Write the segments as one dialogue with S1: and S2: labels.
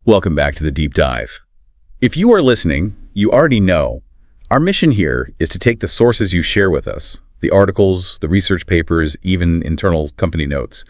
S1: Welcome back to the Deep Dive. If you are listening, you already know our mission here is to take the sources you share with us, the articles, the research papers, even internal company notes,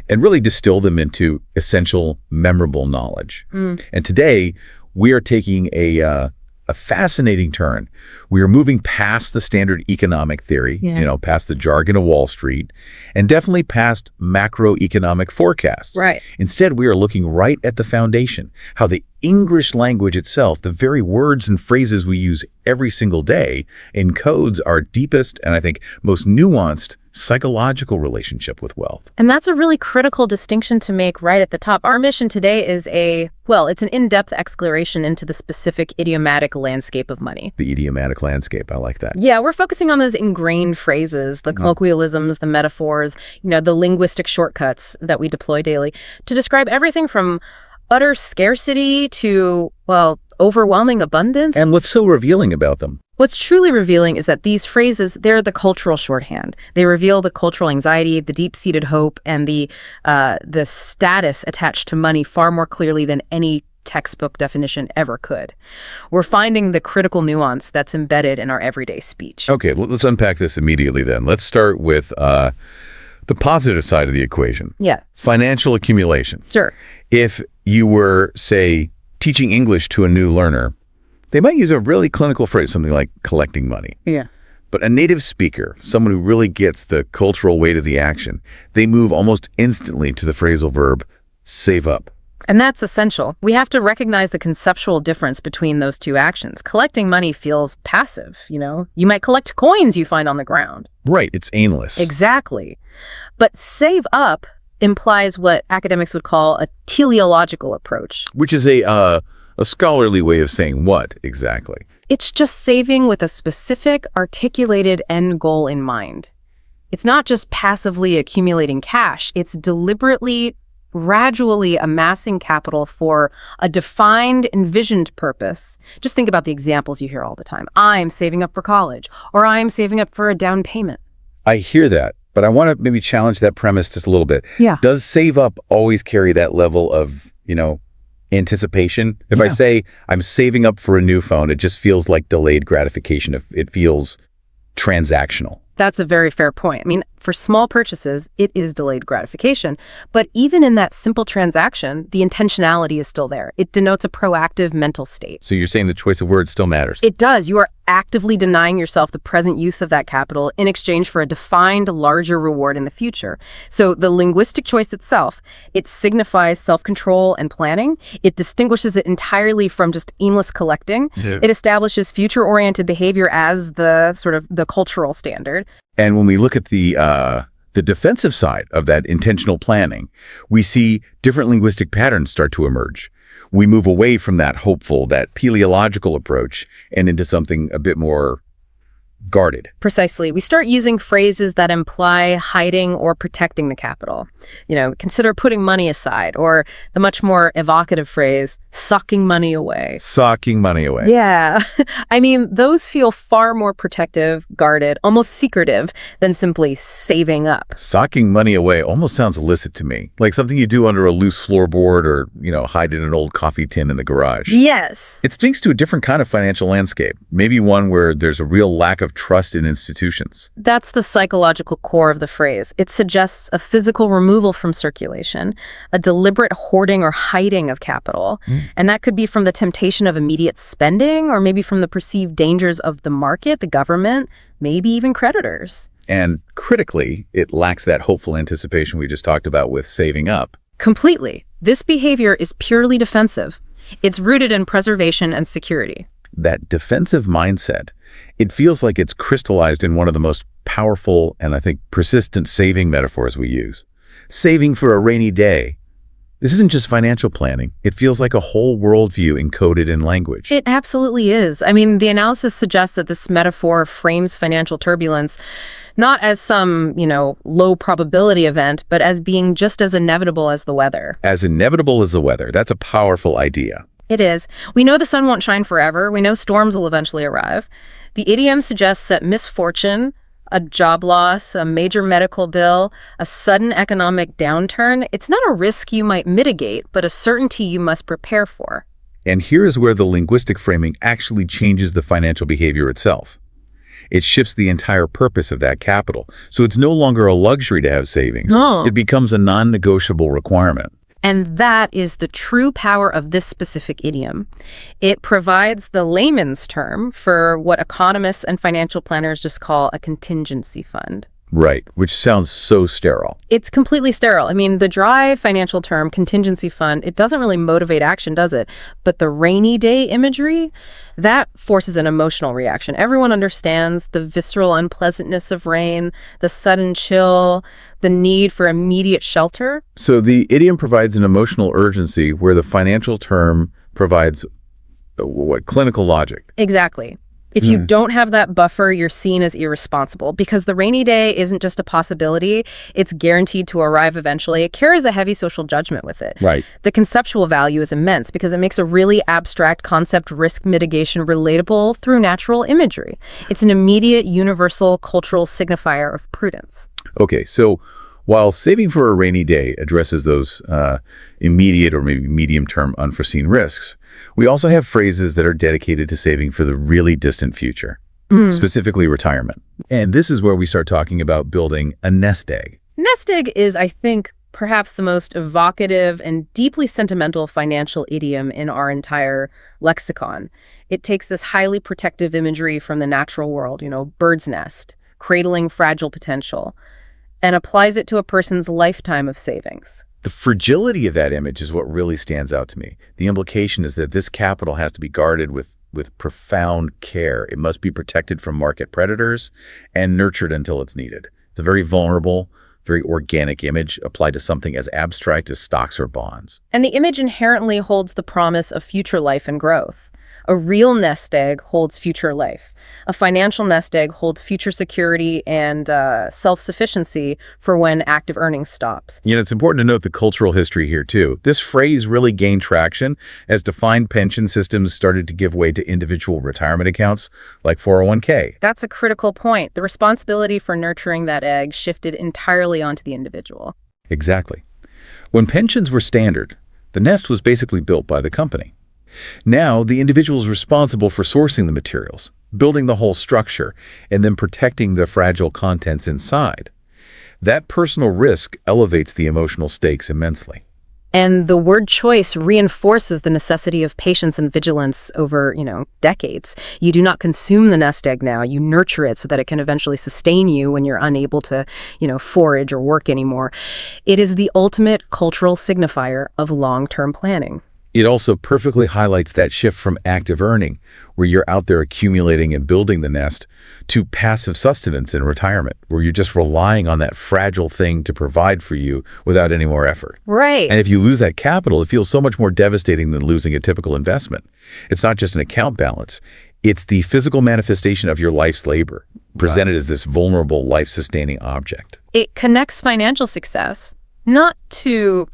S1: and really distill them into essential, memorable knowledge. And today, we are taking a fascinating turn. We are moving past the standard economic theory, past the jargon of Wall Street, and definitely past macroeconomic forecasts.
S2: Right.
S1: Instead, we are looking right at the foundation, how the English language itself, the very words and phrases we use every single day, encodes our deepest and I think most nuanced psychological relationship with wealth.
S2: And that's a really critical distinction to make right at the top. Our mission today is it's an in-depth exploration into the specific idiomatic landscape of money.
S1: The idiomatic landscape, I like that.
S2: Yeah, we're focusing on those ingrained phrases, the colloquialisms, the metaphors, the linguistic shortcuts that we deploy daily to describe everything from utter scarcity to, overwhelming abundance.
S1: And what's so revealing about them?
S2: What's truly revealing is that these phrases, they're the cultural shorthand. They reveal the cultural anxiety, the deep-seated hope, and the status attached to money far more clearly than any textbook definition ever could. We're finding the critical nuance that's embedded in our everyday speech.
S1: Okay, let's unpack this immediately then. Let's start with the positive side of the equation.
S2: Yeah.
S1: Financial accumulation.
S2: Sure.
S1: If you were, say, teaching English to a new learner, they might use a really clinical phrase, something like collecting money.
S2: Yeah.
S1: But a native speaker, someone who really gets the cultural weight of the action, they move almost instantly to the phrasal verb, save up.
S2: And that's essential. We have to recognize the conceptual difference between those two actions. Collecting money feels passive, You might collect coins you find on the ground.
S1: Right, it's aimless.
S2: Exactly. But save up implies what academics would call a teleological approach.
S1: Which is a scholarly way of saying what exactly?
S2: It's just saving with a specific, articulated end goal in mind. It's not just passively accumulating cash. It's deliberately, gradually amassing capital for a defined, envisioned purpose. Just think about the examples you hear all the time. I'm saving up for college, or I'm saving up for a down payment.
S1: I hear that, but I want to maybe challenge that premise just a little bit.
S2: Yeah.
S1: Does save up always carry that level of, anticipation? If I say I'm saving up for a new phone, it just feels like delayed gratification. It feels transactional.
S2: That's a very fair point. I mean, for small purchases, it is delayed gratification. But even in that simple transaction, the intentionality is still there. It denotes a proactive mental state.
S1: So you're saying the choice of words still matters?
S2: It does. You are actively denying yourself the present use of that capital in exchange for a defined, larger reward in the future. So the linguistic choice itself, it signifies self-control and planning. It distinguishes it entirely from just aimless collecting. Yeah. It establishes future-oriented behavior as the cultural standard.
S1: And when we look at the defensive side of that intentional planning, we see different linguistic patterns start to emerge. We move away from that hopeful, that teleological approach and into something a bit more guarded.
S2: Precisely. We start using phrases that imply hiding or protecting the capital. Consider putting money aside, or the much more evocative phrase, socking money away.
S1: Socking money away.
S2: Yeah. I mean, those feel far more protective, guarded, almost secretive than simply saving up.
S1: Socking money away almost sounds illicit to me, like something you do under a loose floorboard or, hide in an old coffee tin in the garage.
S2: Yes.
S1: It speaks to a different kind of financial landscape, maybe one where there's a real lack of trust in institutions.
S2: That's the psychological core of the phrase. It suggests a physical removal from circulation, a deliberate hoarding or hiding of capital. And that could be from the temptation of immediate spending, or maybe from the perceived dangers of the market, the government, maybe even creditors.
S1: And critically, it lacks that hopeful anticipation we just talked about with saving up.
S2: Completely. This behavior is purely defensive. It's rooted in preservation and security.
S1: That defensive mindset, it feels like it's crystallized in one of the most powerful and I think persistent saving metaphors we use. Saving for a rainy day. This isn't just financial planning. It feels like a whole worldview encoded in language.
S2: It absolutely is. I mean, the analysis suggests that this metaphor frames financial turbulence not as some, low probability event, but as being just as inevitable as the weather.
S1: As inevitable as the weather. That's a powerful idea.
S2: It is. We know the sun won't shine forever. We know storms will eventually arrive. The idiom suggests that misfortune, A job loss, a major medical bill, a sudden economic downturn, it's not a risk you might mitigate, but a certainty you must prepare for.
S1: And here is where the linguistic framing actually changes the financial behavior itself. It shifts the entire purpose of that capital. So it's no longer a luxury to have savings.
S2: No.
S1: It becomes a non-negotiable requirement.
S2: And that is the true power of this specific idiom. It provides the layman's term for what economists and financial planners just call a contingency fund.
S1: Right, which sounds so sterile.
S2: It's completely sterile. I mean, the dry financial term, contingency fund, it doesn't really motivate action, does it? But the rainy day imagery, that forces an emotional reaction. Everyone understands the visceral unpleasantness of rain, the sudden chill, the need for immediate shelter.
S1: So the idiom provides an emotional urgency where the financial term provides clinical logic.
S2: Exactly. If you don't have that buffer, you're seen as irresponsible because the rainy day isn't just a possibility, it's guaranteed to arrive eventually. It carries a heavy social judgment with it.
S1: Right.
S2: The conceptual value is immense because it makes a really abstract concept, risk mitigation, relatable through natural imagery. It's an immediate, universal cultural signifier of prudence.
S1: Okay, so while saving for a rainy day addresses those immediate or maybe medium-term unforeseen risks, we also have phrases that are dedicated to saving for the really distant future, specifically retirement. And this is where we start talking about building a nest egg.
S2: Nest egg is, I think, perhaps the most evocative and deeply sentimental financial idiom in our entire lexicon. It takes this highly protective imagery from the natural world, bird's nest, cradling fragile potential, and applies it to a person's lifetime of savings.
S1: The fragility of that image is what really stands out to me. The implication is that this capital has to be guarded with profound care. It must be protected from market predators and nurtured until it's needed. It's a very vulnerable, very organic image applied to something as abstract as stocks or bonds.
S2: And the image inherently holds the promise of future life and growth. A real nest egg holds future life. A financial nest egg holds future security and self-sufficiency for when active earnings stops.
S1: It's important to note the cultural history here, too. This phrase really gained traction as defined pension systems started to give way to individual retirement accounts like 401k.
S2: That's a critical point. The responsibility for nurturing that egg shifted entirely onto the individual.
S1: Exactly. When pensions were standard, the nest was basically built by the company. Now, the individual is responsible for sourcing the materials, building the whole structure, and then protecting the fragile contents inside. That personal risk elevates the emotional stakes immensely.
S2: And the word choice reinforces the necessity of patience and vigilance over, decades. You do not consume the nest egg now. You nurture it so that it can eventually sustain you when you're unable to, forage or work anymore. It is the ultimate cultural signifier of long-term planning.
S1: It also perfectly highlights that shift from active earning, where you're out there accumulating and building the nest, to passive sustenance in retirement, where you're just relying on that fragile thing to provide for you without any more effort.
S2: Right.
S1: And if you lose that capital, it feels so much more devastating than losing a typical investment. It's not just an account balance. It's the physical manifestation of your life's labor, presented as this vulnerable, life-sustaining object.
S2: It connects financial success, not to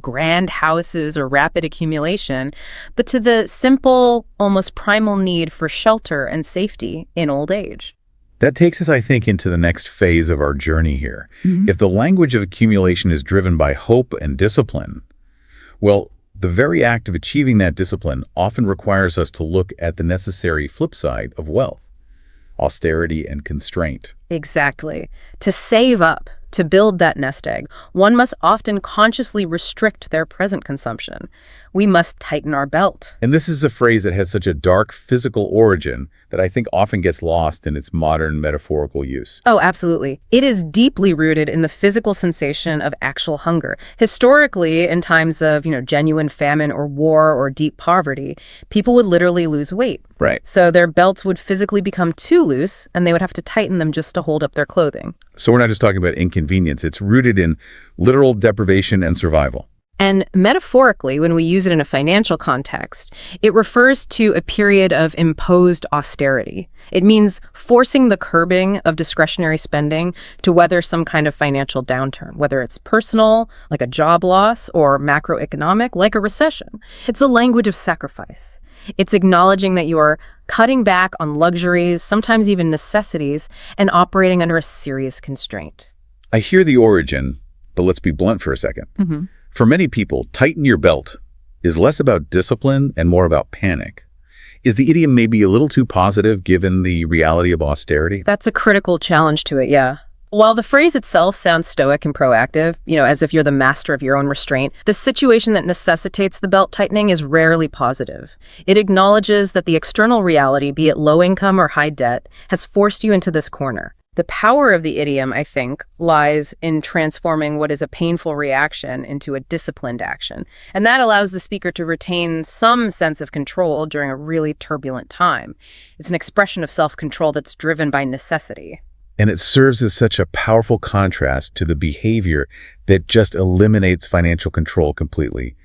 S2: grand houses or rapid accumulation, but to the simple, almost primal need for shelter and safety in old age.
S1: That takes us, I think, into the next phase of our journey here. If the language of accumulation is driven by hope and discipline, well, the very act of achieving that discipline often requires us to look at the necessary flip side of wealth, austerity and constraint.
S2: Exactly. To save up, to build that nest egg, one must often consciously restrict their present consumption. We must tighten our belt.
S1: And this is a phrase that has such a dark physical origin that I think often gets lost in its modern metaphorical use.
S2: Oh, absolutely. It is deeply rooted in the physical sensation of actual hunger. Historically, in times of, genuine famine or war or deep poverty, people would literally lose weight.
S1: Right.
S2: So their belts would physically become too loose, and they would have to tighten them just to hold up their clothing.
S1: So we're not just talking about inconvenience. It's rooted in literal deprivation and survival.
S2: And metaphorically, when we use it in a financial context, it refers to a period of imposed austerity. It means forcing the curbing of discretionary spending to weather some kind of financial downturn, whether it's personal, like a job loss, or macroeconomic, like a recession. It's the language of sacrifice. It's acknowledging that you are cutting back on luxuries, sometimes even necessities, and operating under a serious constraint.
S1: I hear the origin, but let's be blunt for a second. For many people, tighten your belt is less about discipline and more about panic. Is the idiom maybe a little too positive given the reality of austerity?
S2: That's a critical challenge to it, yeah. While the phrase itself sounds stoic and proactive, as if you're the master of your own restraint, the situation that necessitates the belt tightening is rarely positive. It acknowledges that the external reality, be it low income or high debt, has forced you into this corner. The power of the idiom, I think, lies in transforming what is a painful reaction into a disciplined action. And that allows the speaker to retain some sense of control during a really turbulent time. It's an expression of self-control that's driven by necessity.
S1: And it serves as such a powerful contrast to the behavior that just eliminates financial control completely.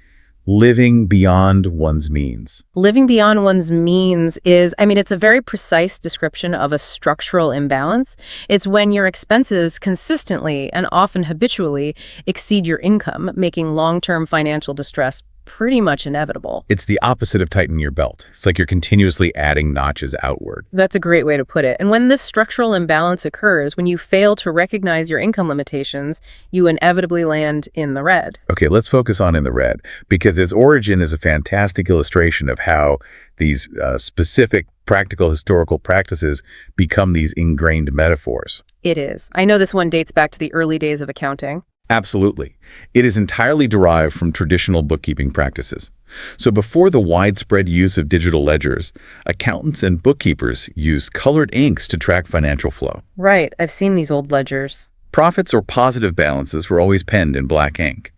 S1: Living beyond one's means.
S2: Living beyond one's means is, it's a very precise description of a structural imbalance. It's when your expenses consistently and often habitually exceed your income, making long-term financial distress pretty much inevitable.
S1: It's the opposite of tighten your belt. It's like you're continuously adding notches outward.
S2: That's a great way to put it. And when this structural imbalance occurs, when you fail to recognize your income limitations, you inevitably land in the red.
S1: Okay, let's focus on in the red, because its origin is a fantastic illustration of how these specific practical historical practices become these ingrained metaphors.
S2: It is. I know this one dates back to the early days of accounting.
S1: Absolutely. It is entirely derived from traditional bookkeeping practices. So before the widespread use of digital ledgers, accountants and bookkeepers used colored inks to track financial flow.
S2: Right. I've seen these old ledgers.
S1: Profits or positive balances were always penned in black ink.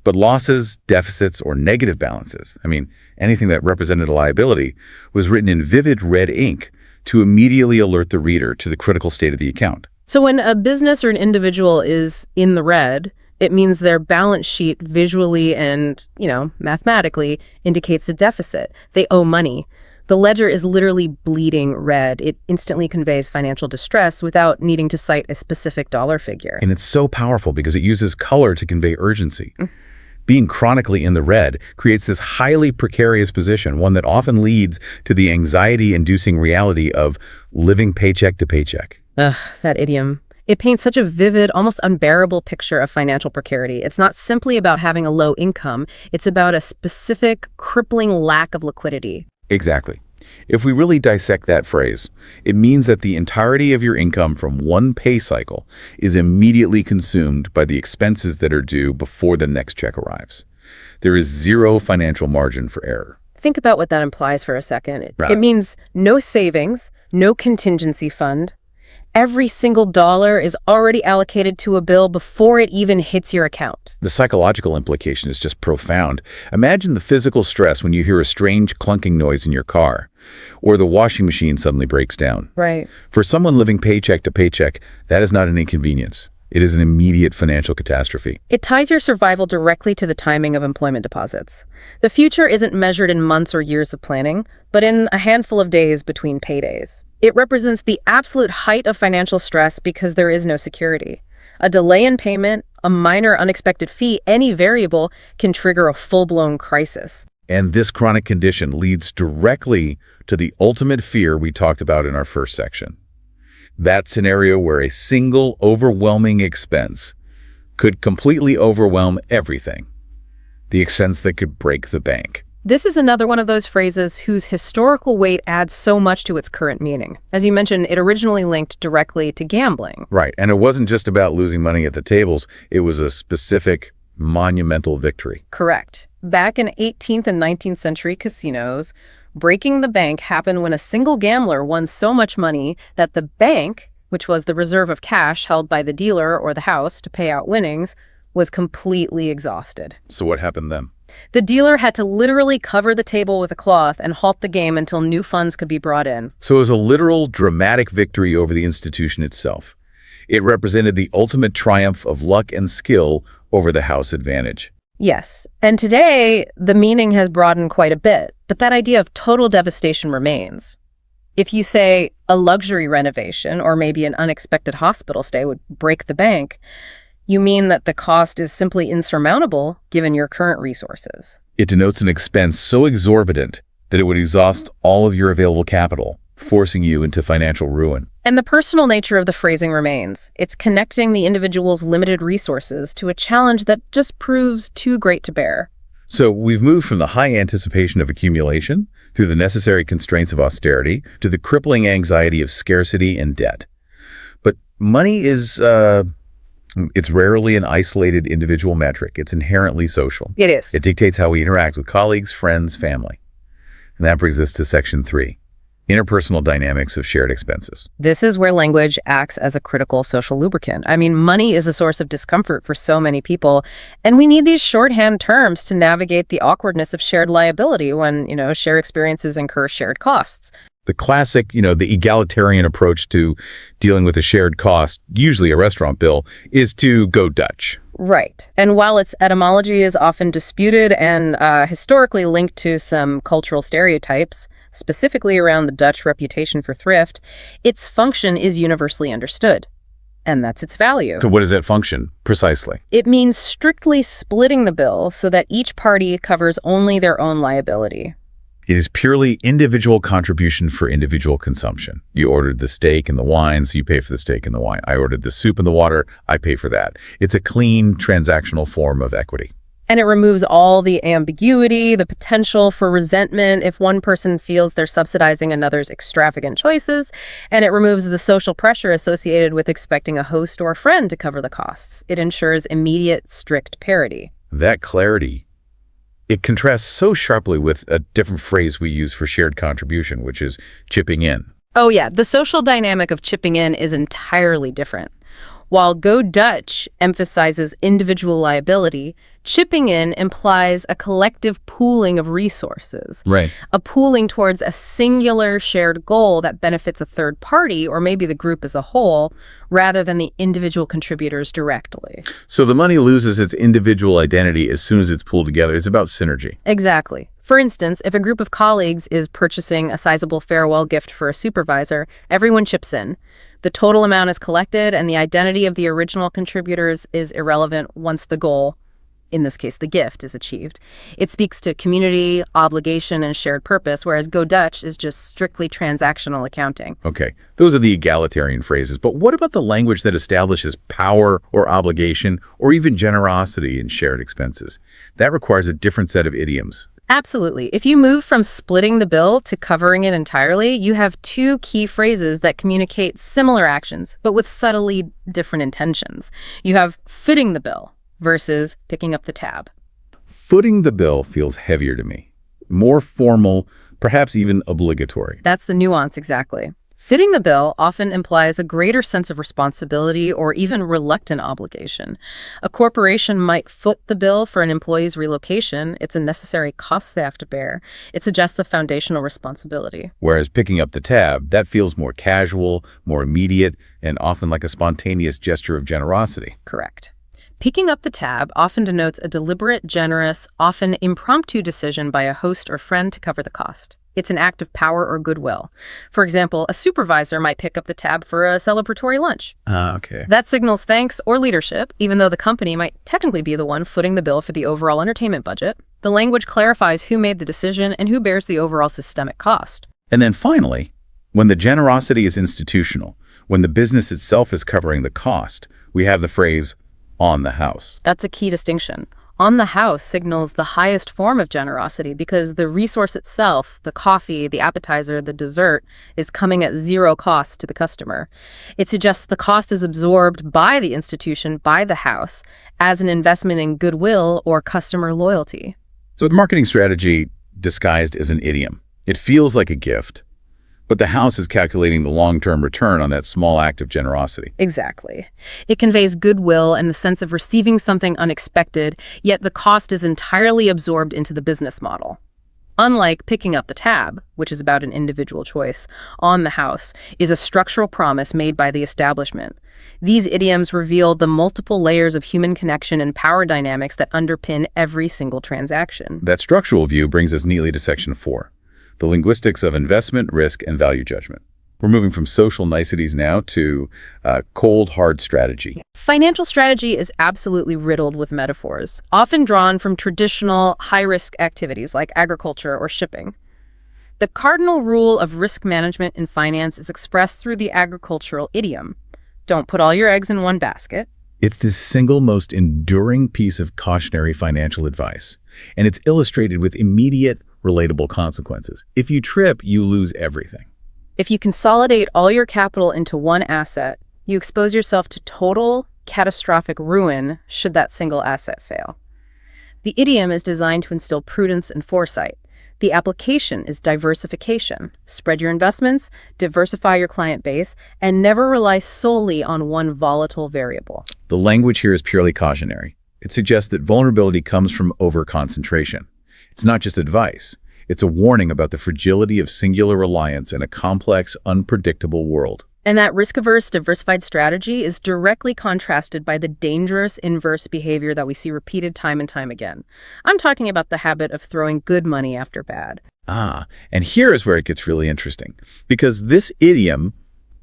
S1: But losses, deficits, or negative balances, anything that represented a liability, was written in vivid red ink to immediately alert the reader to the critical state of the account.
S2: So when a business or an individual is in the red, it means their balance sheet visually and, mathematically indicates a deficit. They owe money. The ledger is literally bleeding red. It instantly conveys financial distress without needing to cite a specific dollar figure.
S1: And it's so powerful because it uses color to convey urgency. Being chronically in the red creates this highly precarious position, one that often leads to the anxiety-inducing reality of living paycheck to paycheck.
S2: Ugh, that idiom. It paints such a vivid, almost unbearable picture of financial precarity. It's not simply about having a low income. It's about a specific, crippling lack of liquidity.
S1: Exactly. If we really dissect that phrase, it means that the entirety of your income from one pay cycle is immediately consumed by the expenses that are due before the next check arrives. There is zero financial margin for error.
S2: Think about what that implies for a second.
S1: Right.
S2: It means no savings, no contingency fund. Every single dollar is already allocated to a bill before it even hits your account.
S1: The psychological implication is just profound. Imagine the physical stress when you hear a strange clunking noise in your car, or the washing machine suddenly breaks down.
S2: Right.
S1: For someone living paycheck to paycheck, that is not an inconvenience. It is an immediate financial catastrophe.
S2: It ties your survival directly to the timing of employment deposits. The future isn't measured in months or years of planning, but in a handful of days between paydays. It represents the absolute height of financial stress because there is no security. A delay in payment, a minor unexpected fee, any variable can trigger a full-blown crisis.
S1: And this chronic condition leads directly to the ultimate fear we talked about in our first section. That scenario where a single overwhelming expense could completely overwhelm everything. The expense that could break the bank.
S2: This is another one of those phrases whose historical weight adds so much to its current meaning. As you mentioned, it originally linked directly to gambling.
S1: Right, and it wasn't just about losing money at the tables. It was a specific, monumental victory.
S2: Correct. Back in 18th and 19th century casinos, breaking the bank happened when a single gambler won so much money that the bank, which was the reserve of cash held by the dealer or the house to pay out winnings, was completely exhausted.
S1: So what happened then?
S2: The dealer had to literally cover the table with a cloth and halt the game until new funds could be brought in.
S1: So it was a literal, dramatic victory over the institution itself. It represented the ultimate triumph of luck and skill over the house advantage.
S2: Yes, and today the meaning has broadened quite a bit, but that idea of total devastation remains. If you say a luxury renovation or maybe an unexpected hospital stay would break the bank, you mean that the cost is simply insurmountable given your current resources.
S1: It denotes an expense so exorbitant that it would exhaust all of your available capital, forcing you into financial ruin.
S2: And the personal nature of the phrasing remains. It's connecting the individual's limited resources to a challenge that just proves too great to bear.
S1: So we've moved from the high anticipation of accumulation through the necessary constraints of austerity to the crippling anxiety of scarcity and debt. But money is, it's rarely an isolated individual metric. It's inherently social.
S2: It is.
S1: It dictates how we interact with colleagues, friends, family. And that brings us to Section 3. Interpersonal dynamics of shared expenses.
S2: This is where language acts as a critical social lubricant. I mean, money is a source of discomfort for so many people, and we need these shorthand terms to navigate the awkwardness of shared liability when, shared experiences incur shared costs.
S1: The classic, the egalitarian approach to dealing with a shared cost, usually a restaurant bill, is to go Dutch.
S2: Right. And while its etymology is often disputed and historically linked to some cultural stereotypes, specifically around the Dutch reputation for thrift, its function is universally understood. And that's its value.
S1: So what does that function precisely?
S2: It means strictly splitting the bill so that each party covers only their own liability.
S1: It is purely individual contribution for individual consumption. You ordered the steak and the wine, so you pay for the steak and the wine. I ordered the soup and the water, I pay for that. It's a clean transactional form of equity.
S2: And it removes all the ambiguity, the potential for resentment if one person feels they're subsidizing another's extravagant choices, and it removes the social pressure associated with expecting a host or a friend to cover the costs. It ensures immediate, strict parity.
S1: That clarity, it contrasts so sharply with a different phrase we use for shared contribution, which is chipping in.
S2: Oh yeah, the social dynamic of chipping in is entirely different. While Go Dutch emphasizes individual liability, chipping in implies a collective pooling of resources.
S1: Right.
S2: A pooling towards a singular shared goal that benefits a third party or maybe the group as a whole, rather than the individual contributors directly.
S1: So the money loses its individual identity as soon as it's pulled together. It's about synergy.
S2: Exactly. For instance, if a group of colleagues is purchasing a sizable farewell gift for a supervisor, everyone chips in. The total amount is collected, and the identity of the original contributors is irrelevant once the goal, in this case the gift, is achieved. It speaks to community, obligation, and shared purpose, whereas Go Dutch is just strictly transactional accounting.
S1: Okay, those are the egalitarian phrases. But what about the language that establishes power or obligation or even generosity in shared expenses? That requires a different set of idioms.
S2: Absolutely. If you move from splitting the bill to covering it entirely, you have two key phrases that communicate similar actions, but with subtly different intentions. You have footing the bill versus picking up the tab.
S1: Footing the bill feels heavier to me, more formal, perhaps even obligatory.
S2: That's the nuance, exactly. Fitting the bill often implies a greater sense of responsibility or even reluctant obligation. A corporation might foot the bill for an employee's relocation. It's a necessary cost they have to bear. It suggests a foundational responsibility.
S1: Whereas picking up the tab, that feels more casual, more immediate, and often like a spontaneous gesture of generosity.
S2: Correct. Picking up the tab often denotes a deliberate, generous, often impromptu decision by a host or friend to cover the cost. It's an act of power or goodwill. For example, a supervisor might pick up the tab for a celebratory lunch.
S1: Okay.
S2: That signals thanks or leadership, even though the company might technically be the one footing the bill for the overall entertainment budget. The language clarifies who made the decision and who bears the overall systemic cost.
S1: And then finally, when the generosity is institutional, when the business itself is covering the cost, we have the phrase, on the house.
S2: That's a key distinction. On the house signals the highest form of generosity because the resource itself, the coffee, the appetizer, the dessert, is coming at zero cost to the customer. It suggests the cost is absorbed by the institution, by the house, as an investment in goodwill or customer loyalty.
S1: So the marketing strategy disguised as an idiom. It feels like a gift, but the house is calculating the long-term return on that small act of generosity.
S2: Exactly. It conveys goodwill and the sense of receiving something unexpected, yet the cost is entirely absorbed into the business model. Unlike picking up the tab, which is about an individual choice, on the house is a structural promise made by the establishment. These idioms reveal the multiple layers of human connection and power dynamics that underpin every single transaction.
S1: That structural view brings us neatly to Section 4, the linguistics of investment, risk, and value judgment. We're moving from social niceties now to cold, hard strategy.
S2: Financial strategy is absolutely riddled with metaphors, often drawn from traditional high-risk activities like agriculture or shipping. The cardinal rule of risk management in finance is expressed through the agricultural idiom. Don't put all your eggs in one basket.
S1: It's the single most enduring piece of cautionary financial advice, and it's illustrated with immediate, relatable consequences. If you trip, you lose everything.
S2: If you consolidate all your capital into one asset, you expose yourself to total, catastrophic ruin should that single asset fail. The idiom is designed to instill prudence and foresight. The application is diversification. Spread your investments, diversify your client base, and never rely solely on one volatile variable.
S1: The language here is purely cautionary. It suggests that vulnerability comes from overconcentration. It's not just advice. It's a warning about the fragility of singular reliance in a complex, unpredictable world.
S2: And that risk-averse, diversified strategy is directly contrasted by the dangerous inverse behavior that we see repeated time and time again. I'm talking about the habit of throwing good money after bad.
S1: And here is where it gets really interesting, because this idiom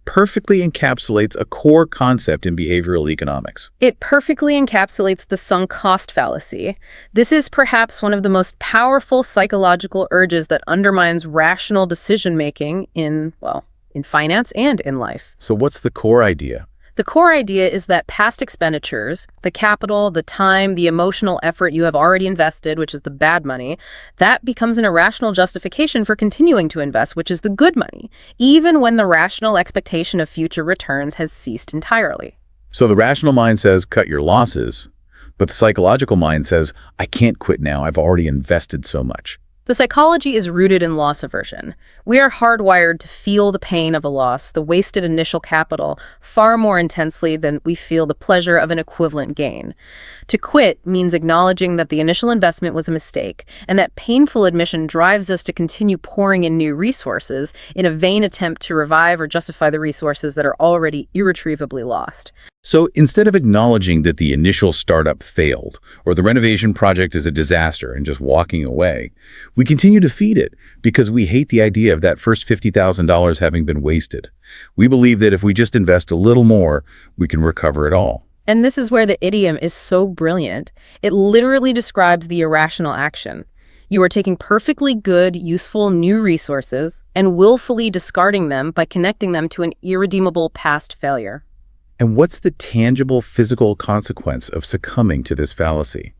S1: perfectly encapsulates a core concept in behavioral economics.
S2: It perfectly encapsulates the sunk cost fallacy. This is perhaps one of the most powerful psychological urges that undermines rational decision-making in finance and in life.
S1: So what's the core idea?
S2: The core idea is that past expenditures, the capital, the time, the emotional effort you have already invested, which is the bad money, that becomes an irrational justification for continuing to invest, which is the good money, even when the rational expectation of future returns has ceased entirely.
S1: So the rational mind says, cut your losses, but the psychological mind says, I can't quit now, I've already invested so much.
S2: The psychology is rooted in loss aversion. We are hardwired to feel the pain of a loss, the wasted initial capital, far more intensely than we feel the pleasure of an equivalent gain. To quit means acknowledging that the initial investment was a mistake, and that painful admission drives us to continue pouring in new resources in a vain attempt to revive or justify the resources that are already irretrievably lost.
S1: So instead of acknowledging that the initial startup failed, or the renovation project is a disaster and just walking away, we continue to feed it because we hate the idea of that first $50,000 having been wasted. We believe that if we just invest a little more, we can recover it all.
S2: And this is where the idiom is so brilliant. It literally describes the irrational action. You are taking perfectly good, useful new resources and willfully discarding them by connecting them to an irredeemable past failure.
S1: And what's the tangible physical consequence of succumbing to this fallacy?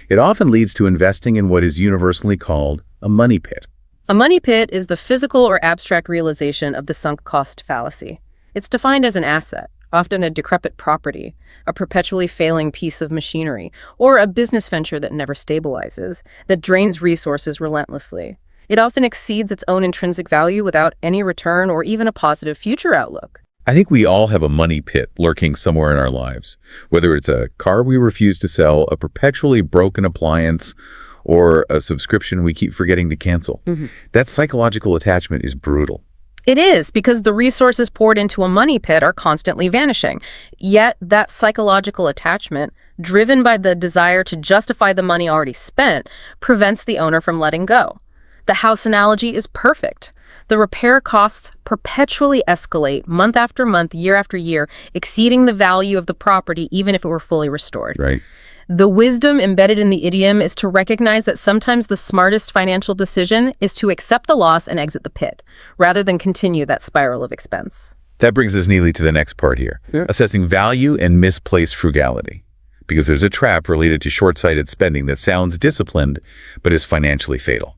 S1: It often leads to investing in what is universally called a money pit.
S2: A money pit is the physical or abstract realization of the sunk cost fallacy. It's defined as an asset, often a decrepit property, a perpetually failing piece of machinery, or a business venture that never stabilizes, that drains resources relentlessly. It often exceeds its own intrinsic value without any return or even a positive future outlook.
S1: I think we all have a money pit lurking somewhere in our lives, whether it's a car we refuse to sell, a perpetually broken appliance, or a subscription we keep forgetting to cancel. That psychological attachment is brutal.
S2: It is, because the resources poured into a money pit are constantly vanishing. Yet that psychological attachment, driven by the desire to justify the money already spent, prevents the owner from letting go. The house analogy is perfect. The repair costs perpetually escalate month after month, year after year, exceeding the value of the property even if it were fully restored.
S1: Right.
S2: The wisdom embedded in the idiom is to recognize that sometimes the smartest financial decision is to accept the loss and exit the pit, rather than continue that spiral of expense.
S1: That brings us neatly to the next part here, assessing value and misplaced frugality. Because there's a trap related to short-sighted spending that sounds disciplined, but is financially fatal.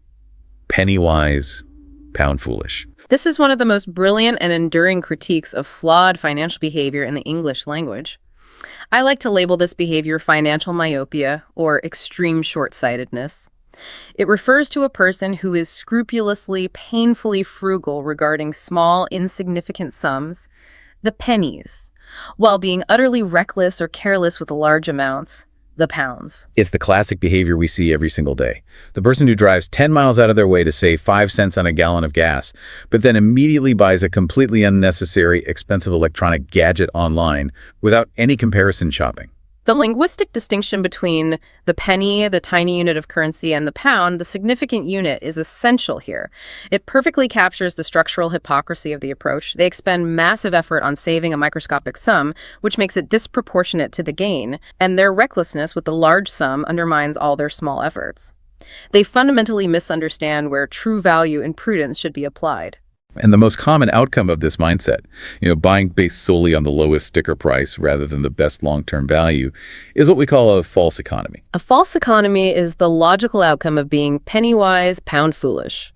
S1: Penny wise, pound foolish.
S2: This is one of the most brilliant and enduring critiques of flawed financial behavior in the English language. I like to label this behavior financial myopia or extreme short-sightedness. It refers to a person who is scrupulously, painfully frugal regarding small, insignificant sums, the pennies, while being utterly reckless or careless with large amounts, the pounds.
S1: It's the classic behavior we see every single day. The person who drives 10 miles out of their way to save 5 cents on a gallon of gas, but then immediately buys a completely unnecessary, expensive electronic gadget online without any comparison shopping.
S2: The linguistic distinction between the penny, the tiny unit of currency, and the pound, the significant unit, is essential here. It perfectly captures the structural hypocrisy of the approach. They expend massive effort on saving a microscopic sum, which makes it disproportionate to the gain, and their recklessness with the large sum undermines all their small efforts. They fundamentally misunderstand where true value and prudence should be applied.
S1: And the most common outcome of this mindset, buying based solely on the lowest sticker price rather than the best long-term value, is what we call a false economy.
S2: A false economy is the logical outcome of being penny-wise, pound-foolish.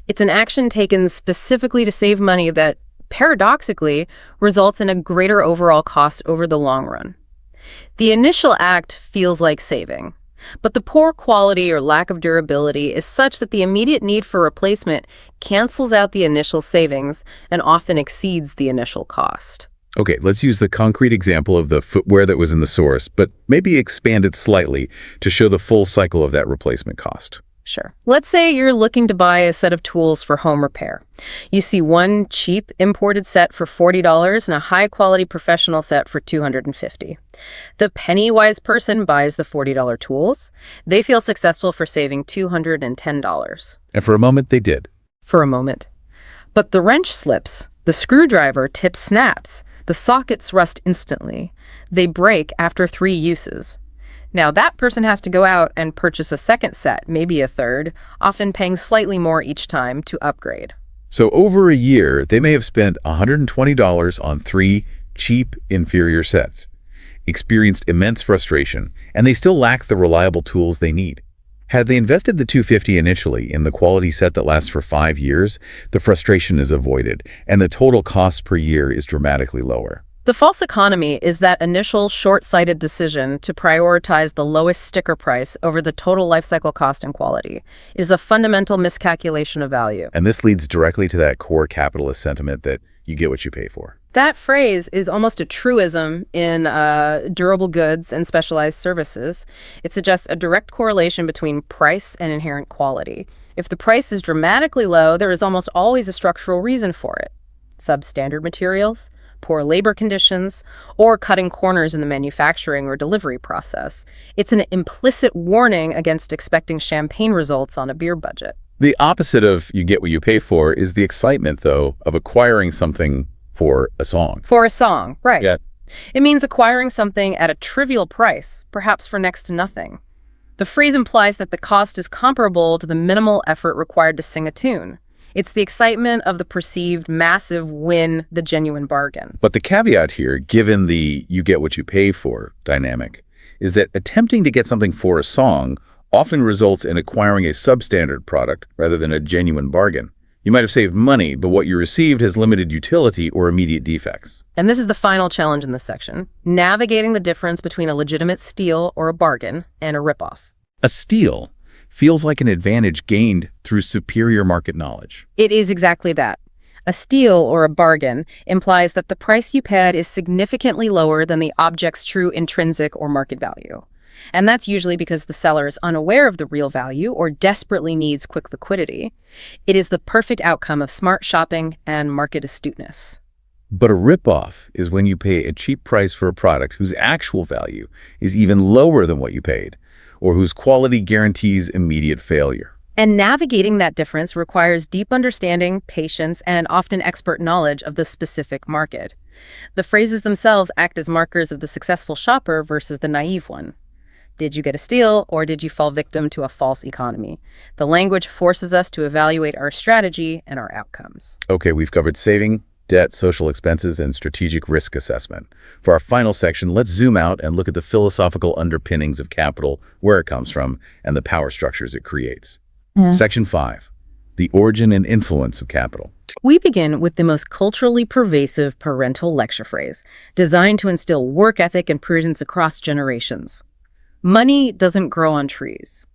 S2: It's an action taken specifically to save money that, paradoxically, results in a greater overall cost over the long run. The initial act feels like saving, but the poor quality or lack of durability is such that the immediate need for replacement cancels out the initial savings and often exceeds the initial cost.
S1: Okay, let's use the concrete example of the footwear that was in the source, but maybe expand it slightly to show the full cycle of that replacement cost.
S2: Sure. Let's say you're looking to buy a set of tools for home repair. You see one cheap imported set for $40 and a high-quality professional set for $250. The penny-wise person buys the $40 tools. They feel successful for saving $210.
S1: And for a moment, they did.
S2: For a moment. But the wrench slips, the screwdriver tip snaps, the sockets rust instantly. They break after 3 uses. Now, that person has to go out and purchase a second set, maybe a third, often paying slightly more each time to upgrade.
S1: So over a year, they may have spent $120 on 3 cheap, inferior sets, experienced immense frustration, and they still lack the reliable tools they need. Had they invested the $250 initially in the quality set that lasts for 5 years, the frustration is avoided, and the total cost per year is dramatically lower.
S2: The false economy is that initial short-sighted decision to prioritize the lowest sticker price over the total lifecycle cost and quality. It is a fundamental miscalculation of value.
S1: And this leads directly to that core capitalist sentiment that you get what you pay for.
S2: That phrase is almost a truism in durable goods and specialized services. It suggests a direct correlation between price and inherent quality. If the price is dramatically low, there is almost always a structural reason for it. Substandard materials, poor labor conditions, or cutting corners in the manufacturing or delivery process. It's an implicit warning against expecting champagne results on a beer budget.
S1: The opposite of you get what you pay for is the excitement, though, of acquiring something for a song.
S2: For a song, right.
S1: Yeah.
S2: It means acquiring something at a trivial price, perhaps for next to nothing. The phrase implies that the cost is comparable to the minimal effort required to sing a tune. It's the excitement of the perceived massive win, the genuine bargain.
S1: But the caveat here, given the you get what you pay for dynamic, is that attempting to get something for a song often results in acquiring a substandard product rather than a genuine bargain. You might have saved money, but what you received has limited utility or immediate defects.
S2: And this is the final challenge in this section, navigating the difference between a legitimate steal or a bargain and a ripoff.
S1: A steal feels like an advantage gained through superior market knowledge.
S2: It is exactly that. A steal or a bargain implies that the price you paid is significantly lower than the object's true intrinsic or market value. And that's usually because the seller is unaware of the real value or desperately needs quick liquidity. It is the perfect outcome of smart shopping and market astuteness.
S1: But a ripoff is when you pay a cheap price for a product whose actual value is even lower than what you paid, or whose quality guarantees immediate failure.
S2: And navigating that difference requires deep understanding, patience, and often expert knowledge of the specific market. The phrases themselves act as markers of the successful shopper versus the naive one. Did you get a steal, or did you fall victim to a false economy? The language forces us to evaluate our strategy and our outcomes.
S1: Okay, we've covered saving, debt, social expenses, and strategic risk assessment. For our final section, let's zoom out and look at the philosophical underpinnings of capital, where it comes from, and the power structures it creates. Section 5, the origin and influence of capital.
S2: We begin with the most culturally pervasive parental lecture phrase, designed to instill work ethic and prudence across generations. Money doesn't grow on trees.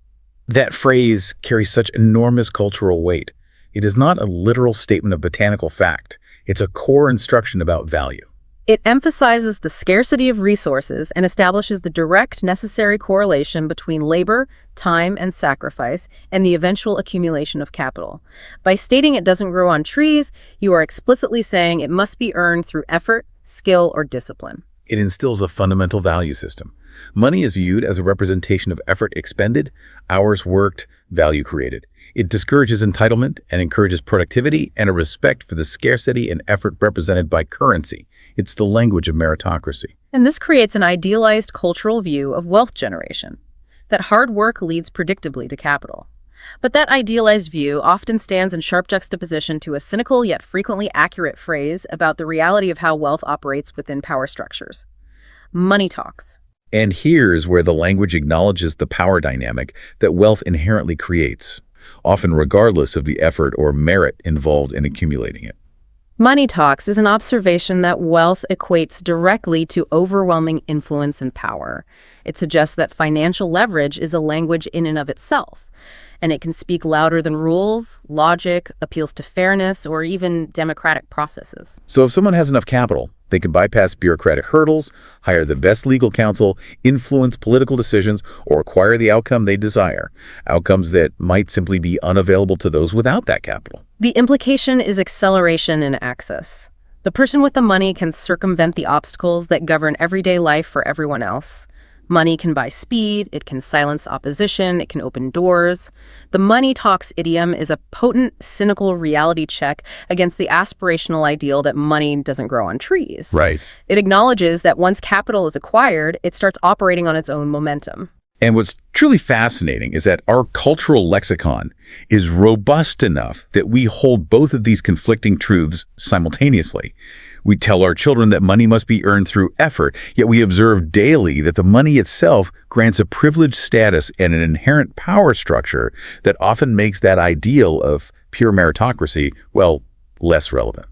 S1: That phrase carries such enormous cultural weight. It is not a literal statement of botanical fact. It's a core instruction about value.
S2: It emphasizes the scarcity of resources and establishes the direct necessary correlation between labor, time, and sacrifice, and the eventual accumulation of capital. By stating it doesn't grow on trees, you are explicitly saying it must be earned through effort, skill, or discipline.
S1: It instills a fundamental value system. Money is viewed as a representation of effort expended, hours worked, value created. It discourages entitlement and encourages productivity and a respect for the scarcity and effort represented by currency. It's the language of meritocracy.
S2: And this creates an idealized cultural view of wealth generation, that hard work leads predictably to capital. But that idealized view often stands in sharp juxtaposition to a cynical yet frequently accurate phrase about the reality of how wealth operates within power structures. Money talks.
S1: And here's where the language acknowledges the power dynamic that wealth inherently creates, often regardless of the effort or merit involved in accumulating it.
S2: Money talks is an observation that wealth equates directly to overwhelming influence and power. It suggests that financial leverage is a language in and of itself, and it can speak louder than rules, logic, appeals to fairness, or even democratic processes.
S1: So if someone has enough capital, they can bypass bureaucratic hurdles, hire the best legal counsel, influence political decisions, or acquire the outcome they desire, outcomes that might simply be unavailable to those without that capital.
S2: The implication is acceleration in access. The person with the money can circumvent the obstacles that govern everyday life for everyone else. Money can buy speed, it can silence opposition, it can open doors. The money talks idiom is a potent, cynical reality check against the aspirational ideal that money doesn't grow on trees.
S1: Right.
S2: It acknowledges that once capital is acquired, it starts operating on its own momentum.
S1: And what's truly fascinating is that our cultural lexicon is robust enough that we hold both of these conflicting truths simultaneously. We tell our children that money must be earned through effort, yet we observe daily that the money itself grants a privileged status and an inherent power structure that often makes that ideal of pure meritocracy, well, less relevant.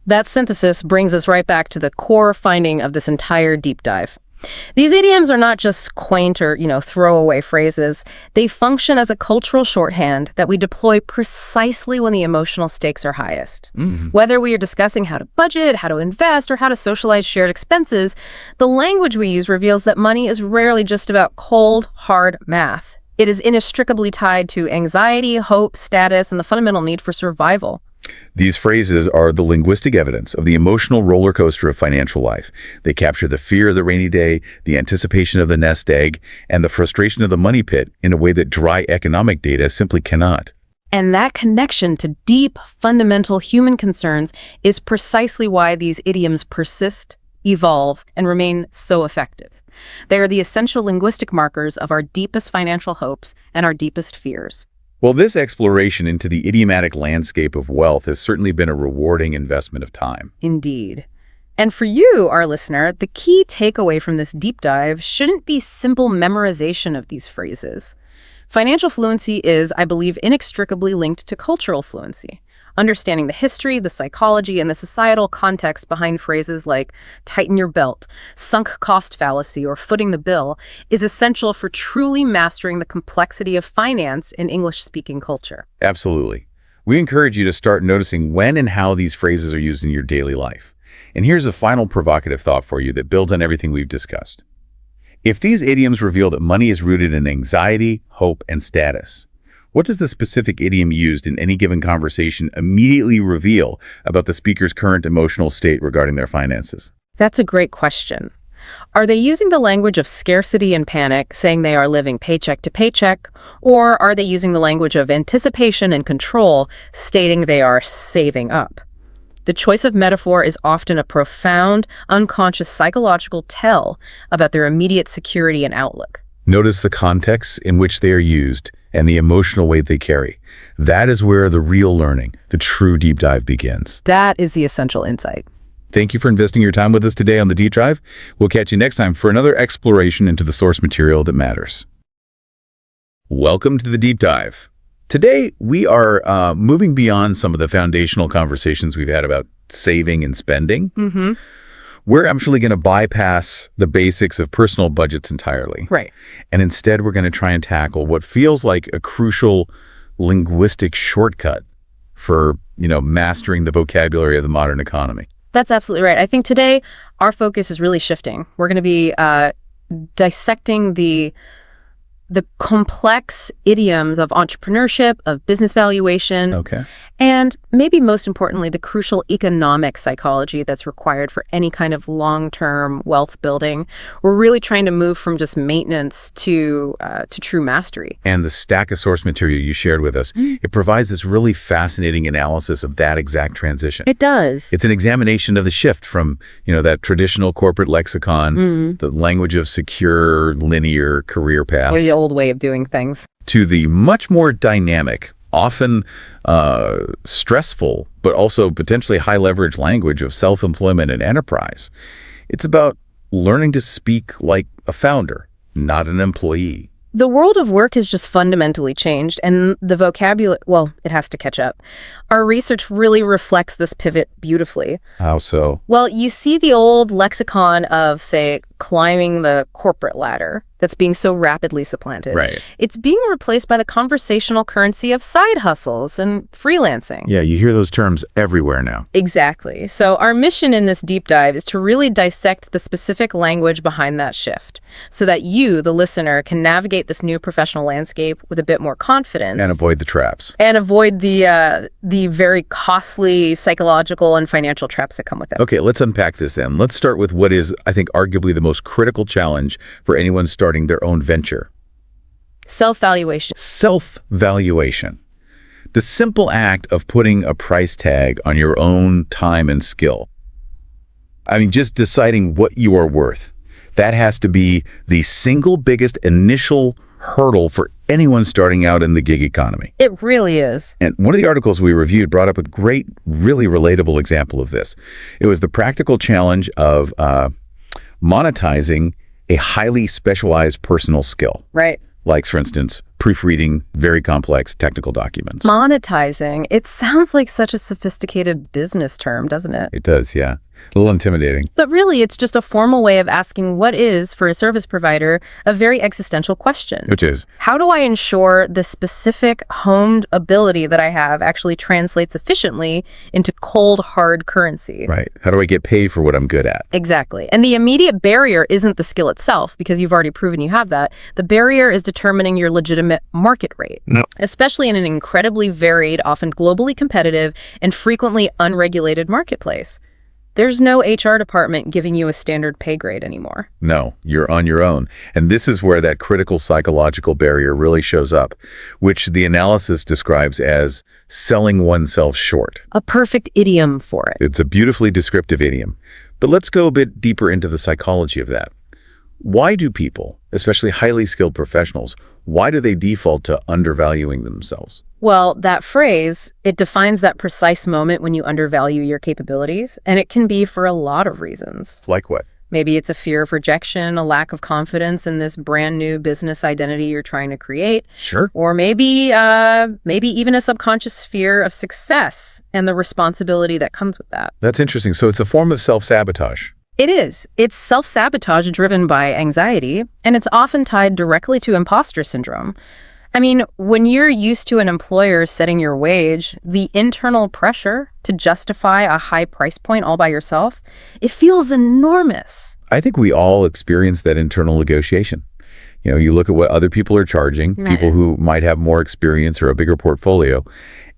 S2: That synthesis brings us right back to the core finding of this entire deep dive. These idioms are not just quaint or, throwaway phrases. They function as a cultural shorthand that we deploy precisely when the emotional stakes are highest. Whether we are discussing how to budget, how to invest, or how to socialize shared expenses, the language we use reveals that money is rarely just about cold, hard math. It is inextricably tied to anxiety, hope, status, and the fundamental need for survival.
S1: These phrases are the linguistic evidence of the emotional roller coaster of financial life. They capture the fear of the rainy day, the anticipation of the nest egg, and the frustration of the money pit in a way that dry economic data simply cannot.
S2: And that connection to deep, fundamental human concerns is precisely why these idioms persist, evolve, and remain so effective. They are the essential linguistic markers of our deepest financial hopes and our deepest fears.
S1: Well, this exploration into the idiomatic landscape of wealth has certainly been a rewarding investment of time.
S2: Indeed. And for you, our listener, the key takeaway from this deep dive shouldn't be simple memorization of these phrases. Financial fluency is, I believe, inextricably linked to cultural fluency. Understanding the history, the psychology, and the societal context behind phrases like tighten your belt, sunk cost fallacy, or footing the bill is essential for truly mastering the complexity of finance in English-speaking culture.
S1: Absolutely. We encourage you to start noticing when and how these phrases are used in your daily life. And here's a final provocative thought for you that builds on everything we've discussed. If these idioms reveal that money is rooted in anxiety, hope, and status, what does the specific idiom used in any given conversation immediately reveal about the speaker's current emotional state regarding their finances?
S2: That's a great question. Are they using the language of scarcity and panic, saying they are living paycheck to paycheck, or are they using the language of anticipation and control, stating they are saving up? The choice of metaphor is often a profound, unconscious psychological tell about their immediate security and outlook.
S1: Notice the context in which they are used and the emotional weight they carry. That is where the real learning, the true deep dive begins.
S2: That is the essential insight.
S1: Thank you for investing your time with us today on The Deep Dive. We'll catch you next time for another exploration into the source material that matters. Welcome to The Deep Dive. Today, we are moving beyond some of the foundational conversations we've had about saving and spending. We're actually going to bypass the basics of personal budgets entirely.
S2: Right.
S1: And instead, we're going to try and tackle what feels like a crucial linguistic shortcut for, mastering the vocabulary of the modern economy.
S2: That's absolutely right. I think today our focus is really shifting. We're going to be dissecting the complex idioms of entrepreneurship, of business valuation,
S1: Okay.
S2: and maybe most importantly, the crucial economic psychology that's required for any kind of long-term wealth building. We're really trying to move from just maintenance to true mastery.
S1: And the stack of source material you shared with us, it provides this really fascinating analysis of that exact transition.
S2: It does.
S1: It's an examination of the shift from, that traditional corporate lexicon, the language of secure, linear career paths,
S2: Or the old way of doing things.
S1: to the much more dynamic, often stressful, but also potentially high leverage language of self-employment and enterprise. It's about learning to speak like a founder, not an employee.
S2: The world of work has just fundamentally changed, and the vocabulary, well, it has to catch up. Our research really reflects this pivot beautifully.
S1: How so?
S2: Well, you see the old lexicon of, say, climbing the corporate ladder that's being so rapidly supplanted.
S1: Right.
S2: It's being replaced by the conversational currency of side hustles and freelancing.
S1: Yeah, you hear those terms everywhere now.
S2: Exactly. So our mission in this deep dive is to really dissect the specific language behind that shift so that you, the listener, can navigate this new professional landscape with a bit more confidence.
S1: And avoid the traps.
S2: And avoid the very costly psychological and financial traps that come with it.
S1: Okay, let's unpack this then. Let's start with what is, I think, arguably the most critical challenge for anyone starting their own venture.
S2: Self-valuation.
S1: Self-valuation. The simple act of putting a price tag on your own time and skill. I mean, just deciding what you are worth. That has to be the single biggest initial hurdle for anyone starting out in the gig economy.
S2: It really is.
S1: And one of the articles we reviewed brought up a great, really relatable example of this. It was the practical challenge of monetizing a highly specialized personal skill.
S2: Right.
S1: Like, for instance, proofreading very complex technical documents.
S2: Monetizing. It sounds like such a sophisticated business term, doesn't it?
S1: It does, yeah. A little intimidating.
S2: But really, it's just a formal way of asking what is, for a service provider, a very existential question.
S1: Which is?
S2: How do I ensure the specific honed ability that I have actually translates efficiently into cold, hard currency?
S1: Right. How do I get paid for what I'm good at?
S2: Exactly. And the immediate barrier isn't the skill itself, because you've already proven you have that. The barrier is determining your legitimate market rate, especially in an incredibly varied, often globally competitive, and frequently unregulated marketplace. There's no HR department giving you a standard pay grade anymore.
S1: No, you're on your own. And this is where that critical psychological barrier really shows up, which the analysis describes as selling oneself short.
S2: A perfect idiom for it.
S1: It's a beautifully descriptive idiom. But let's go a bit deeper into the psychology of that. Why do people, especially highly skilled professionals, why do they default to undervaluing themselves?
S2: Well, that phrase, it defines that precise moment when you undervalue your capabilities, and it can be for a lot of reasons.
S1: Like what?
S2: Maybe it's a fear of rejection, a lack of confidence in this brand new business identity you're trying to create.
S1: Sure.
S2: Or maybe even a subconscious fear of success and the responsibility that comes with that.
S1: That's interesting. So it's a form of self-sabotage.
S2: It is. It's self-sabotage driven by anxiety, and it's often tied directly to imposter syndrome. I mean, when you're used to an employer setting your wage, the internal pressure to justify a high price point all by yourself, it feels enormous.
S1: I think we all experience that internal negotiation. You look at what other people are charging, people who might have more experience or a bigger portfolio,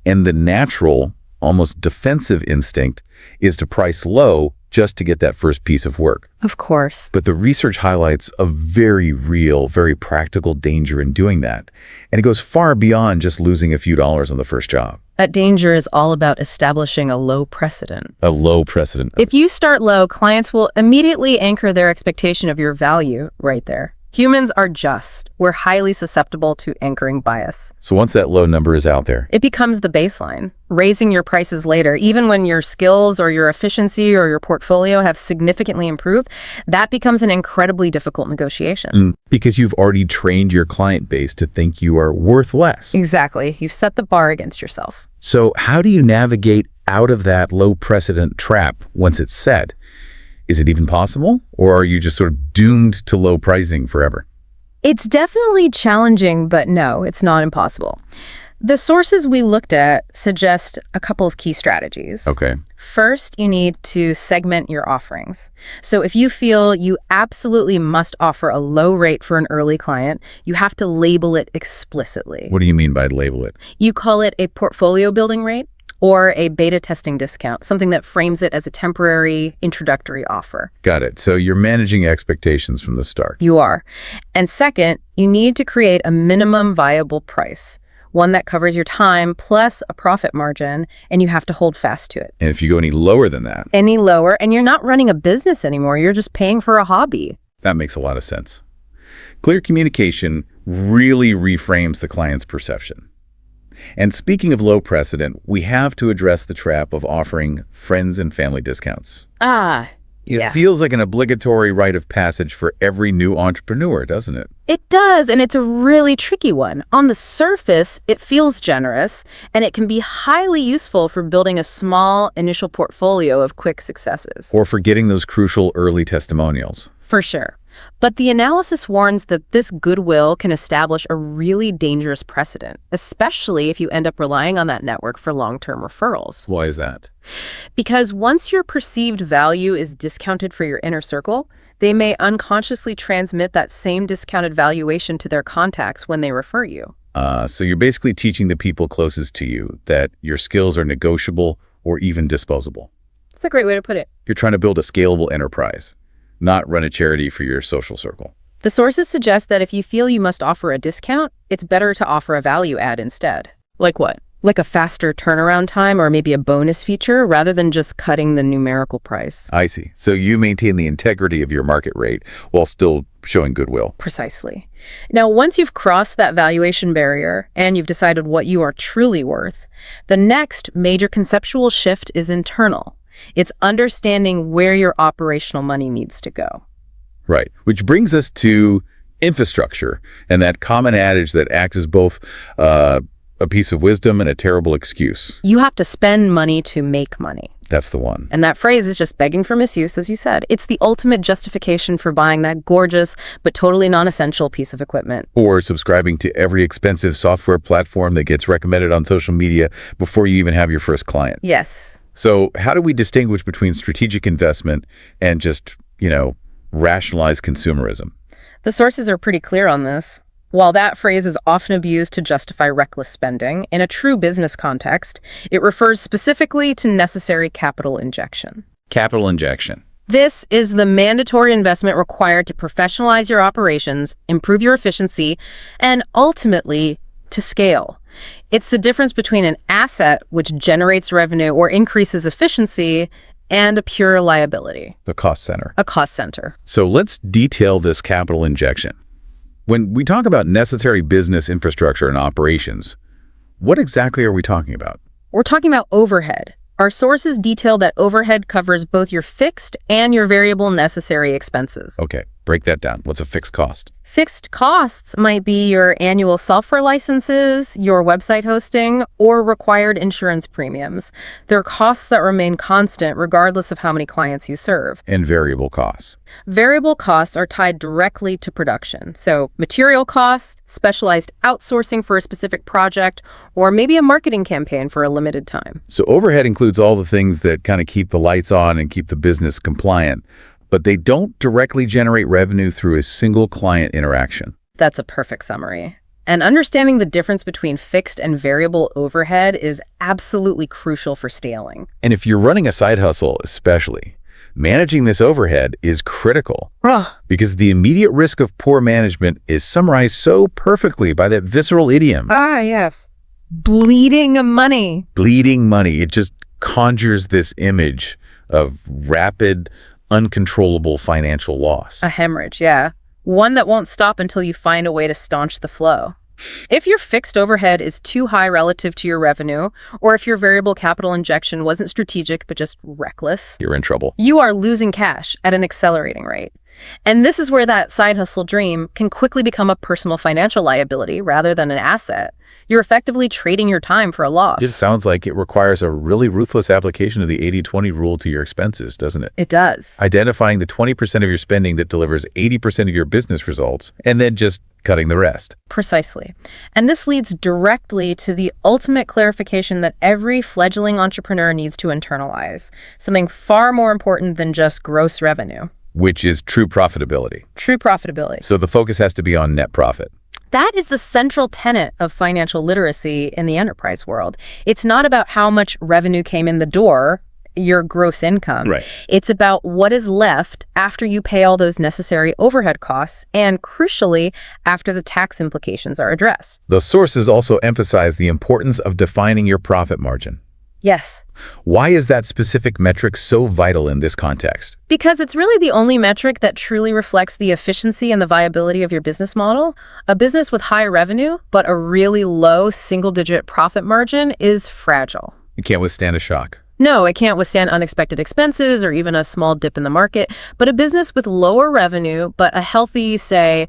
S1: and the natural, almost defensive instinct is to price low just to get that first piece of work.
S2: Of course.
S1: But the research highlights a very real, very practical danger in doing that. And it goes far beyond just losing a few dollars on the first job.
S2: That danger is all about establishing a low precedent.
S1: A low precedent.
S2: If you start low, clients will immediately anchor their expectation of your value right there. Humans are just. We're highly susceptible to anchoring bias.
S1: So once that low number is out there,
S2: it becomes the baseline. Raising your prices later, even when your skills or your efficiency or your portfolio have significantly improved, that becomes an incredibly difficult negotiation.
S1: Because you've already trained your client base to think you are worth less.
S2: Exactly. You've set the bar against yourself.
S1: So how do you navigate out of that low precedent trap once it's set? Is it even possible? Or are you just sort of doomed to low pricing forever?
S2: It's definitely challenging, but no, it's not impossible. The sources we looked at suggest a couple of key strategies.
S1: Okay.
S2: First, you need to segment your offerings. So if you feel you absolutely must offer a low rate for an early client, you have to label it explicitly.
S1: What do you mean by label it?
S2: You call it a portfolio building rate or a beta testing discount, something that frames it as a temporary introductory offer.
S1: Got it. So you're managing expectations from the start.
S2: You are. And second, you need to create a minimum viable price, one that covers your time plus a profit margin, and you have to hold fast to it.
S1: And if you go any lower than that,
S2: Any lower, and you're not running a business anymore, you're just paying for a hobby.
S1: that makes a lot of sense. Clear communication really reframes the client's perception. And speaking of low precedent, we have to address the trap of offering friends and family discounts. It feels like an obligatory rite of passage for every new entrepreneur, doesn't it?
S2: It does, and it's a really tricky one. On the surface, it feels generous, and it can be highly useful for building a small initial portfolio of quick successes.
S1: Or for getting those crucial early testimonials.
S2: For sure. But the analysis warns that this goodwill can establish a really dangerous precedent, especially if you end up relying on that network for long-term referrals.
S1: Why is that?
S2: Because once your perceived value is discounted for your inner circle, they may unconsciously transmit that same discounted valuation to their contacts when they refer you.
S1: So you're basically teaching the people closest to you that your skills are negotiable or even disposable.
S2: That's a great way to put it.
S1: You're trying to build a scalable enterprise, not run a charity for your social circle.
S2: The sources suggest that if you feel you must offer a discount, it's better to offer a value add instead. Like what? Like a faster turnaround time or maybe a bonus feature rather than just cutting the numerical price.
S1: I see. So you maintain the integrity of your market rate while still showing goodwill.
S2: Precisely. Now, once you've crossed that valuation barrier and you've decided what you are truly worth, the next major conceptual shift is internal. It's understanding where your operational money needs to go.
S1: Right. Which brings us to infrastructure and that common adage that acts as both a piece of wisdom and a terrible excuse.
S2: You have to spend money to make money.
S1: That's the one.
S2: And that phrase is just begging for misuse, as you said. It's the ultimate justification for buying that gorgeous but totally non-essential piece of equipment.
S1: Or subscribing to every expensive software platform that gets recommended on social media before you even have your first client.
S2: Yes.
S1: So how do we distinguish between strategic investment and just, rationalized consumerism?
S2: The sources are pretty clear on this. While that phrase is often abused to justify reckless spending, in a true business context, it refers specifically to necessary capital injection.
S1: Capital injection.
S2: This is the mandatory investment required to professionalize your operations, improve your efficiency, and ultimately to scale. It's the difference between an asset which generates revenue or increases efficiency and a pure liability.
S1: The cost center.
S2: A cost center.
S1: So let's detail this capital injection. When we talk about necessary business infrastructure and operations, what exactly are we talking about?
S2: We're talking about overhead. Our sources detail that overhead covers both your fixed and your variable necessary expenses.
S1: Okay, break that down. What's a fixed cost?
S2: Fixed costs might be your annual software licenses, your website hosting, or required insurance premiums. They're costs that remain constant regardless of how many clients you serve.
S1: And variable costs.
S2: Variable costs are tied directly to production. So material costs, specialized outsourcing for a specific project, or maybe a marketing campaign for a limited time.
S1: So overhead includes all the things that kind of keep the lights on and keep the business compliant, but they don't directly generate revenue through a single client interaction.
S2: That's a perfect summary. And understanding the difference between fixed and variable overhead is absolutely crucial for scaling.
S1: And if you're running a side hustle especially, managing this overhead is critical because the immediate risk of poor management is summarized so perfectly by that visceral idiom.
S2: Yes. Bleeding money.
S1: Bleeding money. It just conjures this image of rapid, uncontrollable financial loss.
S2: A hemorrhage, yeah. One that won't stop until you find a way to staunch the flow. If your fixed overhead is too high relative to your revenue, or if your variable capital injection wasn't strategic but just reckless,
S1: You're in trouble.
S2: you are losing cash at an accelerating rate. And this is where that side hustle dream can quickly become a personal financial liability rather than an asset. You're effectively trading your time for a loss.
S1: It sounds like it requires a really ruthless application of the 80-20 rule to your expenses, doesn't it?
S2: It does.
S1: Identifying the 20% of your spending that delivers 80% of your business results, and then just cutting the rest.
S2: Precisely. And this leads directly to the ultimate clarification that every fledgling entrepreneur needs to internalize, something far more important than just gross revenue.
S1: Which is true profitability.
S2: True profitability.
S1: So the focus has to be on net profit.
S2: That is the central tenet of financial literacy in the enterprise world. It's not about how much revenue came in the door, your gross income.
S1: Right.
S2: It's about what is left after you pay all those necessary overhead costs and, crucially, after the tax implications are addressed.
S1: The sources also emphasize the importance of defining your profit margin.
S2: Yes.
S1: Why is that specific metric so vital in this context?
S2: Because it's really the only metric that truly reflects the efficiency and the viability of your business model. A business with high revenue, but a really low single-digit profit margin is fragile.
S1: It can't withstand a shock.
S2: No, it can't withstand unexpected expenses or even a small dip in the market. But a business with lower revenue, but a healthy, say,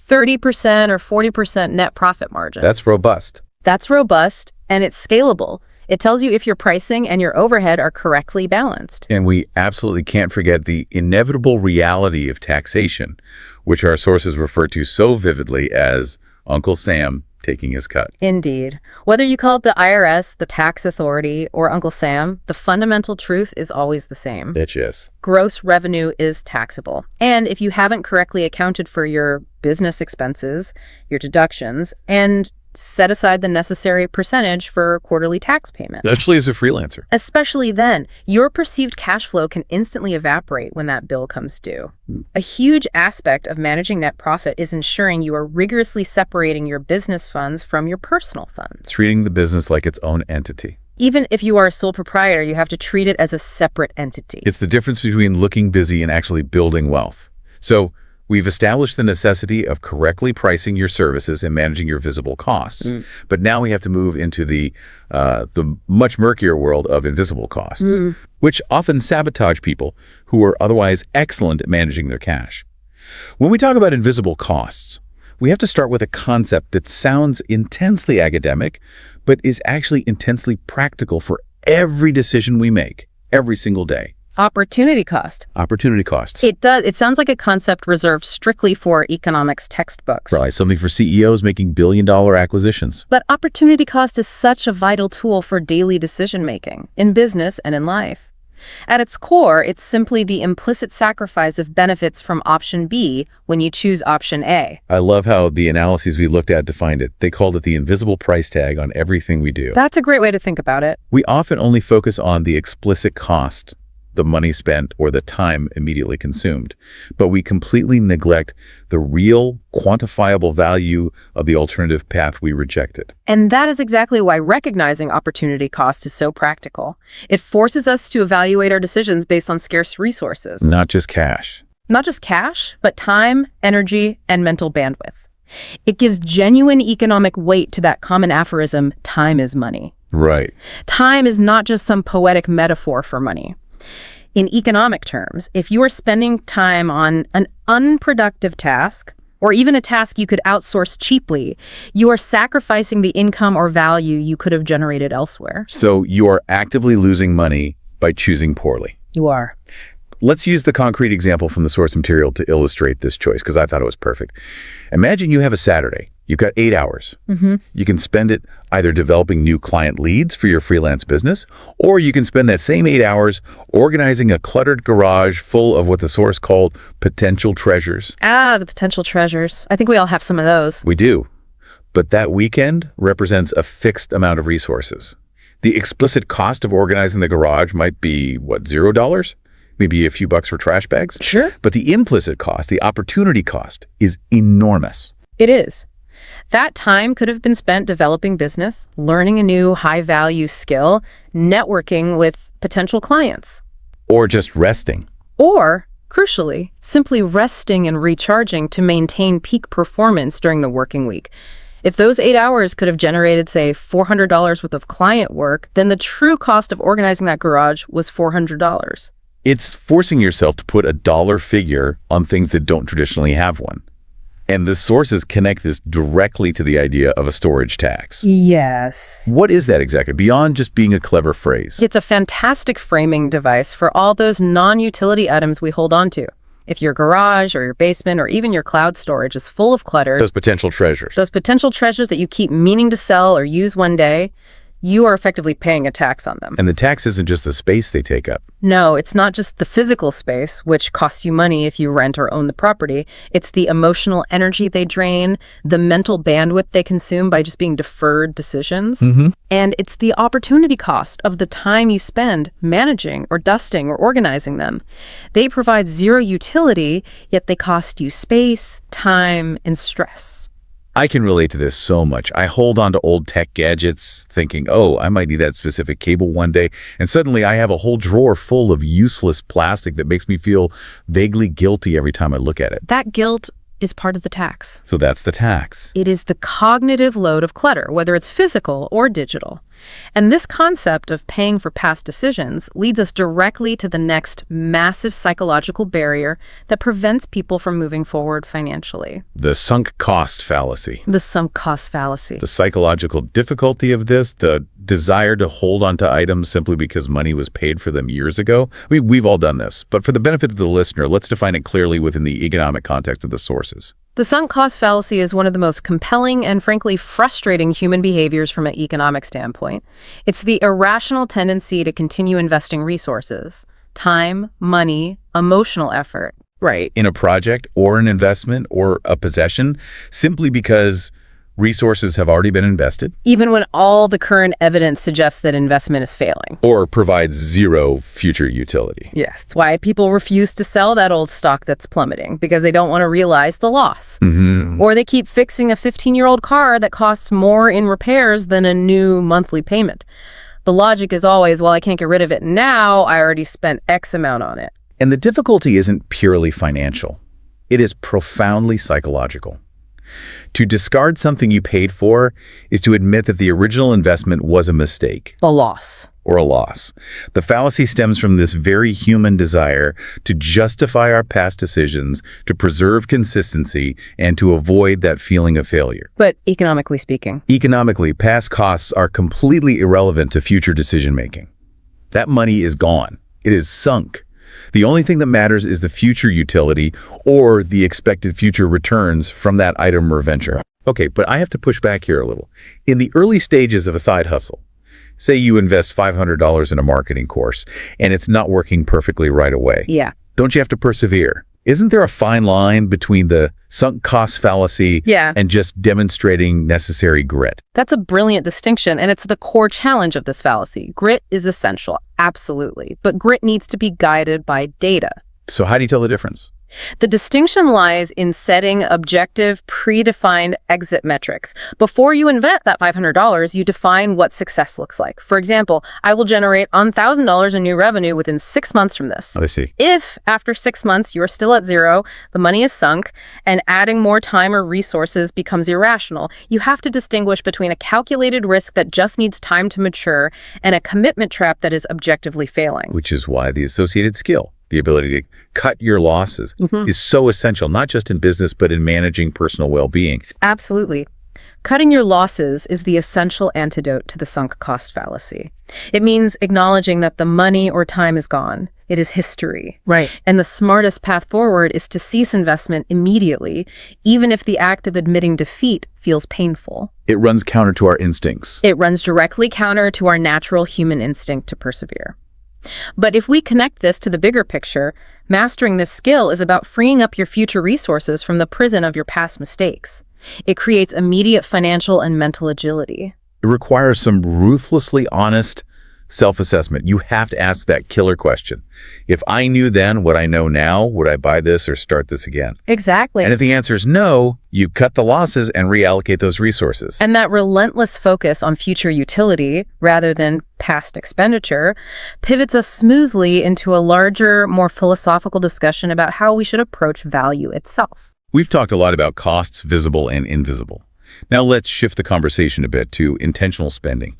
S2: 30% or 40% net profit margin.
S1: That's robust.
S2: That's robust, and it's scalable. It tells you if your pricing and your overhead are correctly balanced.
S1: And we absolutely can't forget the inevitable reality of taxation, which our sources refer to so vividly as Uncle Sam taking his cut.
S2: Indeed. Whether you call it the IRS, the tax authority, or Uncle Sam, the fundamental truth is always the same.
S1: It is.
S2: Gross revenue is taxable. And if you haven't correctly accounted for your business expenses, your deductions, and set aside the necessary percentage for quarterly tax payments.
S1: Especially as a freelancer.
S2: Especially then, your perceived cash flow can instantly evaporate when that bill comes due. A huge aspect of managing net profit is ensuring you are rigorously separating your business funds from your personal funds.
S1: Treating the business like its own entity.
S2: Even if you are a sole proprietor, you have to treat it as a separate entity.
S1: It's the difference between looking busy and actually building wealth. So, we've established the necessity of correctly pricing your services and managing your visible costs. But now we have to move into the much murkier world of invisible costs, which often sabotage people who are otherwise excellent at managing their cash. When we talk about invisible costs, we have to start with a concept that sounds intensely academic, but is actually intensely practical for every decision we make, every single day.
S2: Opportunity cost.
S1: Opportunity costs.
S2: It does. It sounds like a concept reserved strictly for economics textbooks.
S1: Probably something for CEOs making billion-dollar acquisitions.
S2: But opportunity cost is such a vital tool for daily decision-making, in business and in life. At its core, it's simply the implicit sacrifice of benefits from option B when you choose option A.
S1: I love how the analyses we looked at defined it. They called it the invisible price tag on everything we do.
S2: That's a great way to think about it.
S1: We often only focus on the explicit cost, the money spent, or the time immediately consumed. But we completely neglect the real, quantifiable value of the alternative path we rejected.
S2: And that is exactly why recognizing opportunity cost is so practical. It forces us to evaluate our decisions based on scarce resources.
S1: Not just cash.
S2: Not just cash, but time, energy, and mental bandwidth. It gives genuine economic weight to that common aphorism, time is money.
S1: Right.
S2: Time is not just some poetic metaphor for money. In economic terms, if you are spending time on an unproductive task, or even a task you could outsource cheaply, you are sacrificing the income or value you could have generated elsewhere.
S1: So you are actively losing money by choosing poorly.
S2: You are.
S1: Let's use the concrete example from the source material to illustrate this choice, because I thought it was perfect. Imagine you have a Saturday. You've got 8 hours. You can spend it either developing new client leads for your freelance business, or you can spend that same 8 hours organizing a cluttered garage full of what the source called potential treasures.
S2: Ah, the potential treasures. I think we all have some of those.
S1: We do. But that weekend represents a fixed amount of resources. The explicit cost of organizing the garage might be, what, $0? Maybe a few bucks for trash bags?
S2: Sure.
S1: But the implicit cost, the opportunity cost, is enormous.
S2: It is. That time could have been spent developing business, learning a new high-value skill, networking with potential clients.
S1: Or just resting.
S2: Or, crucially, simply resting and recharging to maintain peak performance during the working week. If those 8 hours could have generated, say, $400 worth of client work, then the true cost of organizing that garage was $400.
S1: It's forcing yourself to put a dollar figure on things that don't traditionally have one. And the sources connect this directly to the idea of a storage tax.
S2: Yes.
S1: What is that exactly, beyond just being a clever phrase?
S2: It's a fantastic framing device for all those non-utility items we hold on to. If your garage or your basement or even your cloud storage is full of clutter,
S1: Those potential treasures.
S2: those potential treasures that you keep meaning to sell or use one day, you are effectively paying a tax on them.
S1: And the tax isn't just the space they take up.
S2: No, it's not just the physical space, which costs you money if you rent or own the property. It's the emotional energy they drain, the mental bandwidth they consume by just being deferred decisions. And it's the opportunity cost of the time you spend managing or dusting or organizing them. They provide zero utility, yet they cost you space, time, and stress.
S1: I can relate to this so much. I hold on to old tech gadgets thinking, oh, I might need that specific cable one day. And suddenly I have a whole drawer full of useless plastic that makes me feel vaguely guilty every time I look at it.
S2: That guilt is part of the tax.
S1: So that's the tax.
S2: It is the cognitive load of clutter, whether it's physical or digital. And this concept of paying for past decisions leads us directly to the next massive psychological barrier that prevents people from moving forward financially.
S1: The sunk cost fallacy.
S2: The sunk cost fallacy.
S1: The psychological difficulty of this, the desire to hold on to items simply because money was paid for them years ago. We've all done this, but for the benefit of the listener, let's define it clearly within the economic context of the sources.
S2: The sunk cost fallacy is one of the most compelling and frankly frustrating human behaviors from an economic standpoint. It's the irrational tendency to continue investing resources, time, money, emotional effort.
S1: Right. In a project or an investment or a possession, simply because resources have already been invested.
S2: Even when all the current evidence suggests that investment is failing.
S1: Or provides zero future utility.
S2: Yes, it's why people refuse to sell that old stock that's plummeting, because they don't want to realize the loss. Or they keep fixing a 15-year-old car that costs more in repairs than a new monthly payment. The logic is always, well, I can't get rid of it now, I already spent X amount on it.
S1: And the difficulty isn't purely financial. It is profoundly psychological. To discard something you paid for is to admit that the original investment was a mistake.
S2: A loss.
S1: Or a loss. The fallacy stems from this very human desire to justify our past decisions, to preserve consistency, and to avoid that feeling of failure.
S2: But economically speaking.
S1: Economically, past costs are completely irrelevant to future decision-making. That money is gone. It is sunk. The only thing that matters is the future utility or the expected future returns from that item or venture. Okay, but I have to push back here a little. In the early stages of a side hustle, say you invest $500 in a marketing course and it's not working perfectly right away.
S2: Yeah.
S1: Don't you have to persevere? Isn't there a fine line between the sunk cost fallacy and just demonstrating necessary grit?
S2: That's a brilliant distinction, and it's the core challenge of this fallacy. Grit is essential, absolutely, but grit needs to be guided by data.
S1: So how do you tell the difference?
S2: The distinction lies in setting objective, predefined exit metrics. Before you invest that $500, you define what success looks like. For example, I will generate $1,000 in new revenue within 6 months from this.
S1: I see.
S2: If, after 6 months, you're still at zero, the money is sunk, and adding more time or resources becomes irrational, you have to distinguish between a calculated risk that just needs time to mature and a commitment trap that is objectively failing.
S1: Which is why the associated skill, the ability to cut your losses, is so essential, not just in business, but in managing personal well-being.
S2: Absolutely. Cutting your losses is the essential antidote to the sunk cost fallacy. It means acknowledging that the money or time is gone. It is history.
S3: Right.
S2: And the smartest path forward is to cease investment immediately, even if the act of admitting defeat feels painful.
S1: It runs counter to our instincts.
S2: It runs directly counter to our natural human instinct to persevere. But if we connect this to the bigger picture, mastering this skill is about freeing up your future resources from the prison of your past mistakes. It creates immediate financial and mental agility.
S1: It requires some ruthlessly honest self-assessment. You have to ask that killer question. If I knew then what I know now, would I buy this or start this again?
S2: Exactly.
S1: And if the answer is no, you cut the losses and reallocate those resources.
S2: And that relentless focus on future utility, rather than past expenditure, pivots us smoothly into a larger, more philosophical discussion about how we should approach value itself.
S1: We've talked a lot about costs, visible and invisible. Now let's shift the conversation a bit to intentional spending.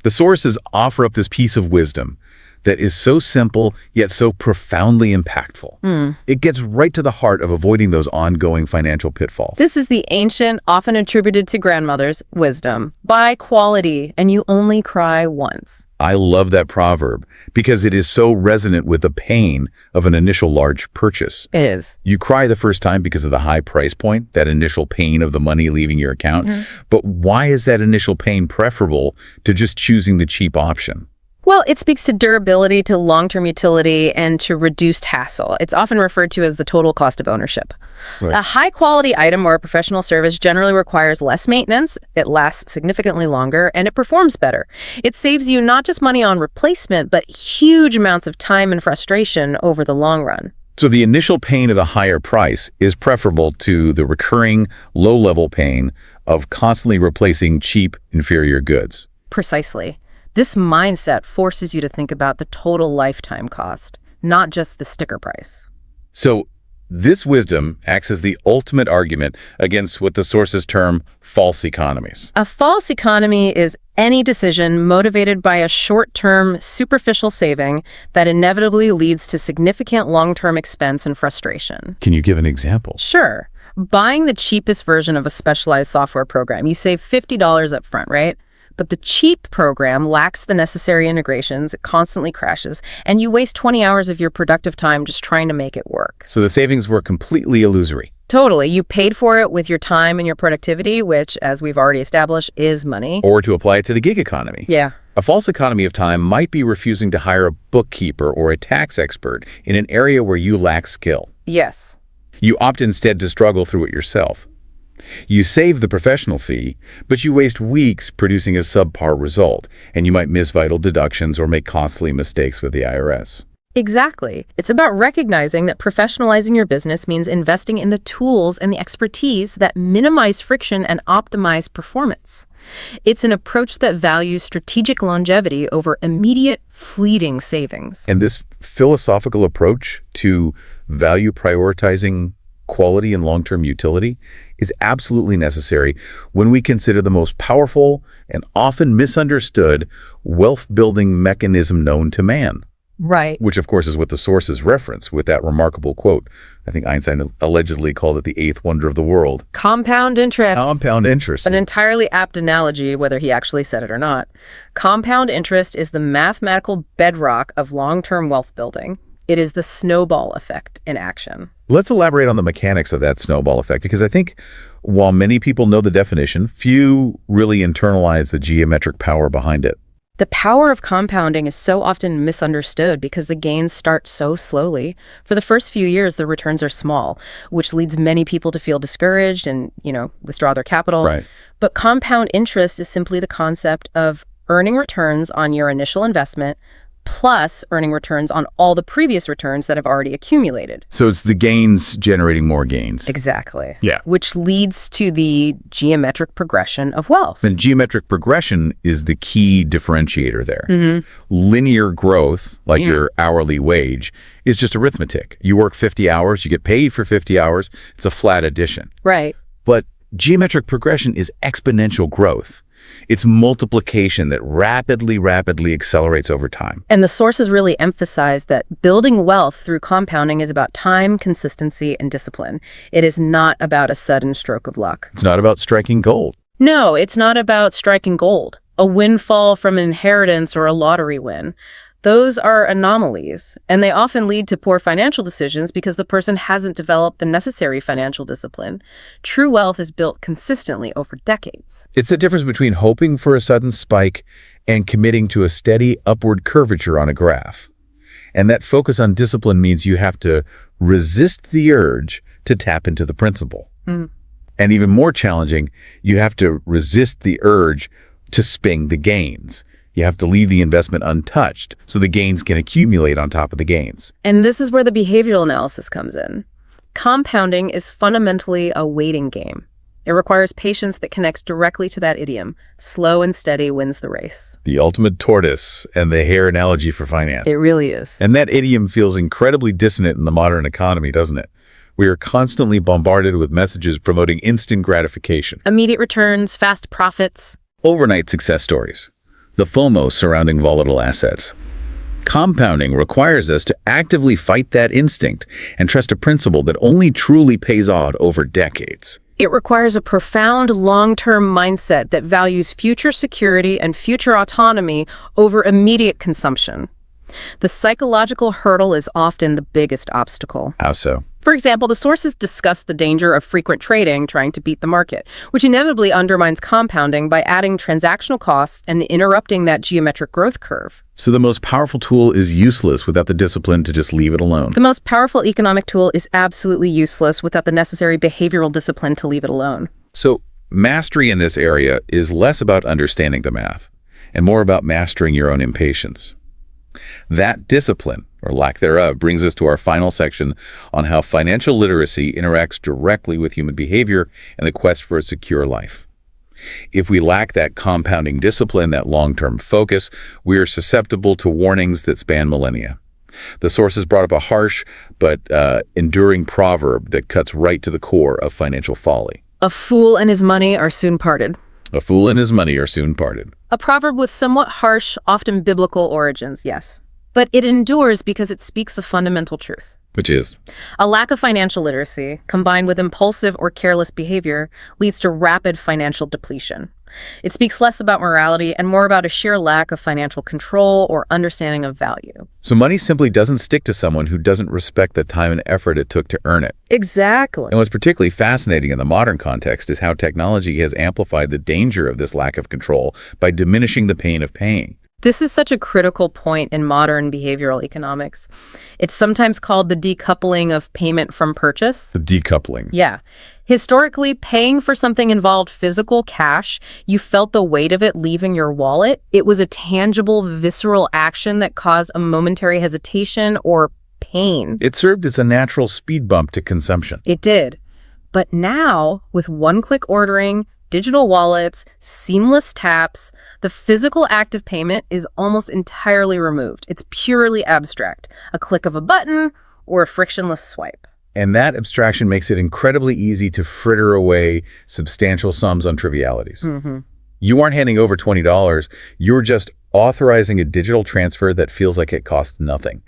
S1: The sources offer up this piece of wisdom that is so simple yet so profoundly impactful. It gets right to the heart of avoiding those ongoing financial pitfalls.
S2: This is the ancient, often attributed to grandmothers, wisdom. Buy quality, and you only cry once.
S1: I love that proverb because it is so resonant with the pain of an initial large purchase.
S2: It is.
S1: You cry the first time because of the high price point, that initial pain of the money leaving your account. But why is that initial pain preferable to just choosing the cheap option?
S2: Well, it speaks to durability, to long-term utility, and to reduced hassle. It's often referred to as the total cost of ownership.
S1: Right.
S2: A high-quality item or a professional service generally requires less maintenance, it lasts significantly longer, and it performs better. It saves you not just money on replacement, but huge amounts of time and frustration over the long run.
S1: So the initial pain of the higher price is preferable to the recurring low-level pain of constantly replacing cheap, inferior goods.
S2: Precisely. This mindset forces you to think about the total lifetime cost, not just the sticker price.
S1: So this wisdom acts as the ultimate argument against what the sources term false economies.
S2: A false economy is any decision motivated by a short-term, superficial saving that inevitably leads to significant long-term expense and frustration.
S1: Can you give an example?
S2: Sure. Buying the cheapest version of a specialized software program, you save $50 up front, right? But the cheap program lacks the necessary integrations, it constantly crashes, and you waste 20 hours of your productive time just trying to make it work.
S1: So the savings were completely illusory.
S2: Totally. You paid for it with your time and your productivity, which, as we've already established, is money.
S1: Or to apply it to the gig economy.
S2: Yeah.
S1: A false economy of time might be refusing to hire a bookkeeper or a tax expert in an area where you lack skill.
S2: Yes.
S1: You opt instead to struggle through it yourself. You save the professional fee, but you waste weeks producing a subpar result, and you might miss vital deductions or make costly mistakes with the IRS.
S2: Exactly. It's about recognizing that professionalizing your business means investing in the tools and the expertise that minimize friction and optimize performance. It's an approach that values strategic longevity over immediate, fleeting savings.
S1: And this philosophical approach to value prioritizing quality and long-term utility is absolutely necessary when we consider the most powerful and often misunderstood wealth-building mechanism known to man.
S2: Right.
S1: Which, of course, is what the sources reference with that remarkable quote. I think Einstein allegedly called it the eighth wonder of the world.
S2: Compound interest.
S1: Compound interest.
S2: An entirely apt analogy, whether he actually said it or not. Compound interest is the mathematical bedrock of long-term wealth building. It is the snowball effect in action.
S1: Let's elaborate on the mechanics of that snowball effect, because I think while many people know the definition, few really internalize the geometric power behind it.
S2: The power of compounding is so often misunderstood because the gains start so slowly. For the first few years, the returns are small, which leads many people to feel discouraged and, withdraw their capital.
S1: Right.
S2: But compound interest is simply the concept of earning returns on your initial investment plus earning returns on all the previous returns that have already accumulated.
S1: So it's the gains generating more gains.
S2: Exactly.
S1: Yeah.
S2: Which leads to the geometric progression of wealth.
S1: And geometric progression is the key differentiator there. Linear growth, like your hourly wage, is just arithmetic. You work 50 hours, you get paid for 50 hours. It's a flat addition.
S2: Right.
S1: But geometric progression is exponential growth. It's multiplication that rapidly accelerates over time.
S2: And the sources really emphasize that building wealth through compounding is about time, consistency, and discipline. It is not about a sudden stroke of luck.
S1: It's not about striking gold.
S2: No, it's not about striking gold, a windfall from an inheritance or a lottery win. Those are anomalies, and they often lead to poor financial decisions because the person hasn't developed the necessary financial discipline. True wealth is built consistently over decades.
S1: It's the difference between hoping for a sudden spike and committing to a steady upward curvature on a graph. And that focus on discipline means you have to resist the urge to tap into the principal. And even more challenging, you have to resist the urge to sping the gains. You have to leave the investment untouched so the gains can accumulate on top of the gains.
S2: And this is where the behavioral analysis comes in. Compounding is fundamentally a waiting game. It requires patience that connects directly to that idiom. Slow and steady wins the race.
S1: The ultimate tortoise and the hare analogy for finance.
S2: It really is.
S1: And that idiom feels incredibly dissonant in the modern economy, doesn't it? We are constantly bombarded with messages promoting instant gratification.
S2: Immediate returns, fast profits.
S1: Overnight success stories. The FOMO surrounding volatile assets. Compounding requires us to actively fight that instinct and trust a principle that only truly pays off over decades.
S2: It requires a profound long-term mindset that values future security and future autonomy over immediate consumption. The psychological hurdle is often the biggest obstacle.
S1: How so?
S2: For example, the sources discuss the danger of frequent trading trying to beat the market, which inevitably undermines compounding by adding transactional costs and interrupting that geometric growth curve.
S1: So the most powerful tool is useless without the discipline to just leave it alone.
S2: The most powerful economic tool is absolutely useless without the necessary behavioral discipline to leave it alone.
S1: So mastery in this area is less about understanding the math and more about mastering your own impatience. That discipline, or lack thereof, brings us to our final section on how financial literacy interacts directly with human behavior and the quest for a secure life. If we lack that compounding discipline, that long-term focus, we are susceptible to warnings that span millennia. The sources brought up a harsh but enduring proverb that cuts right to the core of financial folly.
S2: A fool and his money are soon parted.
S1: A fool and his money are soon parted.
S2: A proverb with somewhat harsh, often biblical origins, yes. But it endures because it speaks a fundamental truth.
S1: Which is?
S2: A lack of financial literacy, combined with impulsive or careless behavior, leads to rapid financial depletion. It speaks less about morality and more about a sheer lack of financial control or understanding of value.
S1: So money simply doesn't stick to someone who doesn't respect the time and effort it took to earn it.
S2: Exactly.
S1: And what's particularly fascinating in the modern context is how technology has amplified the danger of this lack of control by diminishing the pain of paying.
S2: This is such a critical point in modern behavioral economics. It's sometimes called the decoupling of payment from purchase.
S1: The decoupling.
S2: Yeah. Historically, paying for something involved physical cash. You felt the weight of it leaving your wallet. It was a tangible, visceral action that caused a momentary hesitation or pain.
S1: It served as a natural speed bump to consumption.
S2: It did. But now, with one-click ordering, digital wallets, seamless taps, the physical act of payment is almost entirely removed. It's purely abstract, a click of a button or a frictionless swipe.
S1: And that abstraction makes it incredibly easy to fritter away substantial sums on trivialities.
S2: Mm-hmm.
S1: You aren't handing over $20, you're just authorizing a digital transfer that feels like it costs nothing,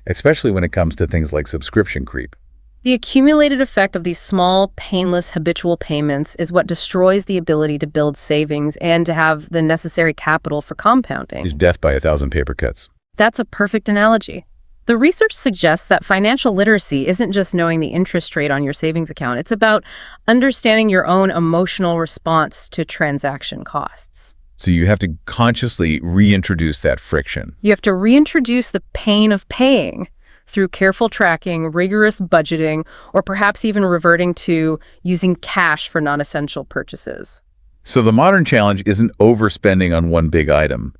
S1: especially when it comes to things like subscription creep.
S2: The accumulated effect of these small, painless, habitual payments is what destroys the ability to build savings and to have the necessary capital for compounding.
S1: Is death by 1,000 paper cuts.
S2: That's a perfect analogy. The research suggests that financial literacy isn't just knowing the interest rate on your savings account. It's about understanding your own emotional response to transaction costs.
S1: So you have to consciously reintroduce that friction.
S2: You have to reintroduce the pain of paying through careful tracking, rigorous budgeting, or perhaps even reverting to using cash for non-essential purchases.
S1: So the modern challenge isn't overspending on one big item,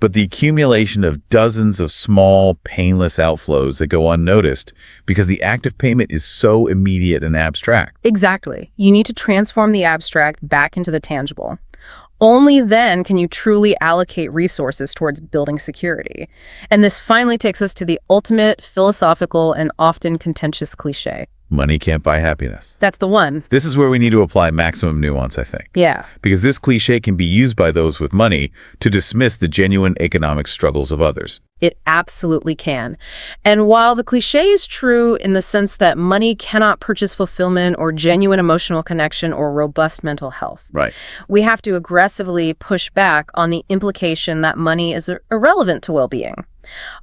S1: but the accumulation of dozens of small, painless outflows that go unnoticed because the act of payment is so immediate and abstract.
S2: Exactly. You need to transform the abstract back into the tangible. Only then can you truly allocate resources towards building security. And this finally takes us to the ultimate philosophical and often contentious cliche.
S1: Money can't buy happiness.
S2: That's the one.
S1: This is where we need to apply maximum nuance, I think.
S2: Yeah.
S1: Because this cliche can be used by those with money to dismiss the genuine economic struggles of others.
S2: It absolutely can. And while the cliche is true in the sense that money cannot purchase fulfillment or genuine emotional connection or robust mental health,
S1: Right.
S2: we have to aggressively push back on the implication that money is irrelevant to well-being.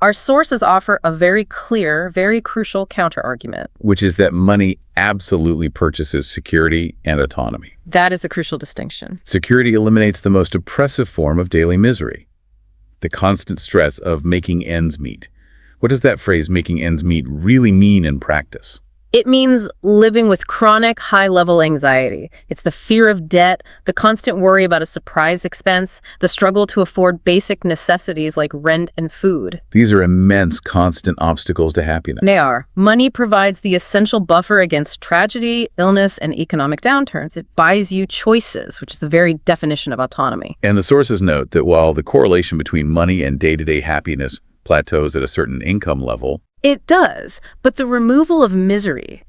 S2: Our sources offer a very clear, very crucial counterargument.
S1: Which is that money absolutely purchases security and autonomy.
S2: That is the crucial distinction.
S1: Security eliminates the most oppressive form of daily misery, the constant stress of making ends meet. What does that phrase, making ends meet, really mean in practice?
S2: It means living with chronic high-level anxiety. It's the fear of debt, the constant worry about a surprise expense, the struggle to afford basic necessities like rent and food.
S1: These are immense, constant obstacles to happiness.
S2: They are. Money provides the essential buffer against tragedy, illness, and economic downturns. It buys you choices, which is the very definition of autonomy.
S1: And the sources note that while the correlation between money and day-to-day happiness plateaus at a certain income level,
S2: it does, but the removal of misery,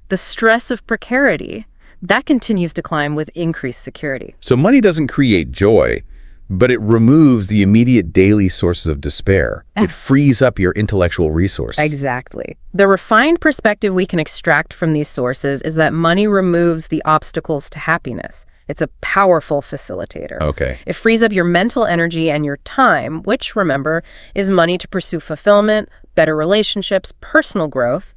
S2: the stress of precarity, that continues to climb with increased security.
S1: So money doesn't create joy, But it removes the immediate daily sources of despair. It frees up your intellectual resource.
S2: Exactly. The refined perspective we can extract from these sources is that money removes the obstacles to happiness. It's a powerful facilitator.
S1: Okay.
S2: It frees up your mental energy and your time, which, remember, is money to pursue fulfillment, better relationships, personal growth.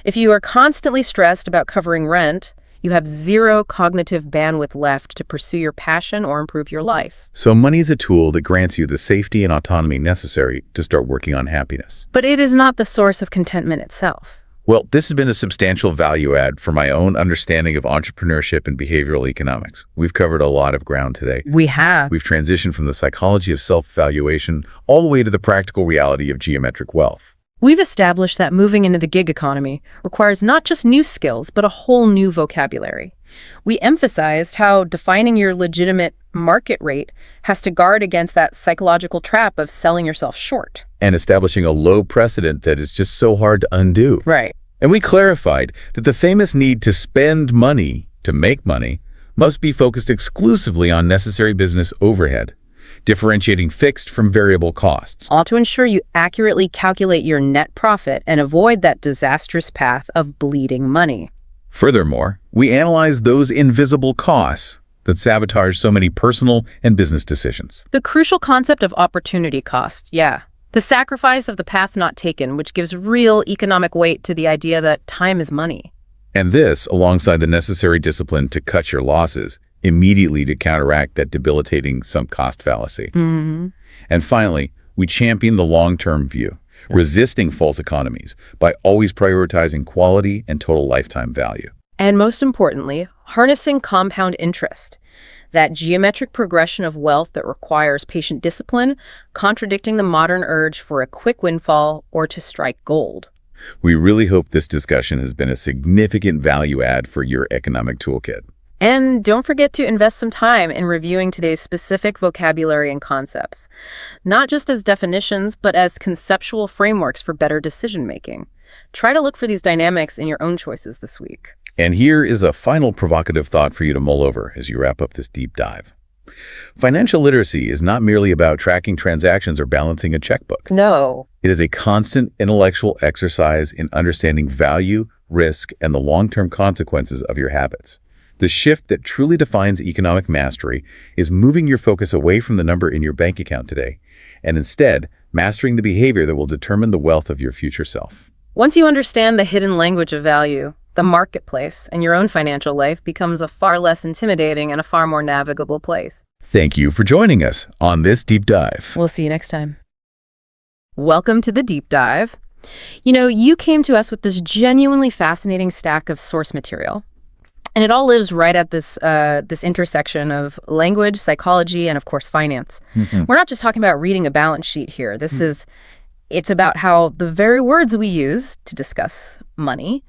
S2: If you are constantly stressed about covering rent, you have zero cognitive bandwidth left to pursue your passion or improve your life.
S1: So money is a tool that grants you the safety and autonomy necessary to start working on happiness.
S2: But it is not the source of contentment itself.
S1: Well, this has been a substantial value add for my own understanding of entrepreneurship and behavioral economics. We've covered a lot of ground today.
S2: We have.
S1: We've transitioned from the psychology of self-valuation all the way to the practical reality of geometric wealth.
S2: We've established that moving into the gig economy requires not just new skills, but a whole new vocabulary. We emphasized how defining your legitimate market rate has to guard against that psychological trap of selling yourself short.
S1: And establishing a low precedent that is just so hard to undo.
S2: Right.
S1: And we clarified that the famous need to spend money to make money must be focused exclusively on necessary business overhead, differentiating fixed from variable costs.
S2: All to ensure you accurately calculate your net profit and avoid that disastrous path of bleeding money.
S1: Furthermore, we analyzed those invisible costs that sabotage so many personal and business decisions.
S2: The crucial concept of opportunity cost, yeah. The sacrifice of the path not taken, which gives real economic weight to the idea that time is money.
S1: And this, alongside the necessary discipline to cut your losses, immediately to counteract that debilitating sunk cost fallacy.
S2: Mm-hmm.
S1: And finally, we champion the long-term view, resisting false economies by always prioritizing quality and total lifetime value.
S2: And most importantly, harnessing compound interest, that geometric progression of wealth that requires patient discipline, contradicting the modern urge for a quick windfall or to strike gold.
S1: We really hope this discussion has been a significant value add for your economic toolkit.
S2: And don't forget to invest some time in reviewing today's specific vocabulary and concepts, not just as definitions, but as conceptual frameworks for better decision-making. Try to look for these dynamics in your own choices this week.
S1: And here is a final provocative thought for you to mull over as you wrap up this deep dive. Financial literacy is not merely about tracking transactions or balancing a checkbook.
S2: No.
S1: It is a constant intellectual exercise in understanding value, risk, and the long-term consequences of your habits. The shift that truly defines economic mastery is moving your focus away from the number in your bank account today, and instead mastering the behavior that will determine the wealth of your future self.
S2: Once you understand the hidden language of value, the marketplace, and your own financial life becomes a far less intimidating and a far more navigable place.
S1: Thank you for joining us on this deep dive.
S2: We'll see you next time. Welcome to the deep dive. You know, you came to us with this genuinely fascinating stack of source material. And it all lives right at this intersection of language, psychology, and of course, finance. Mm-hmm. We're not just talking about reading a balance sheet here. It's about how the very words we use to discuss money,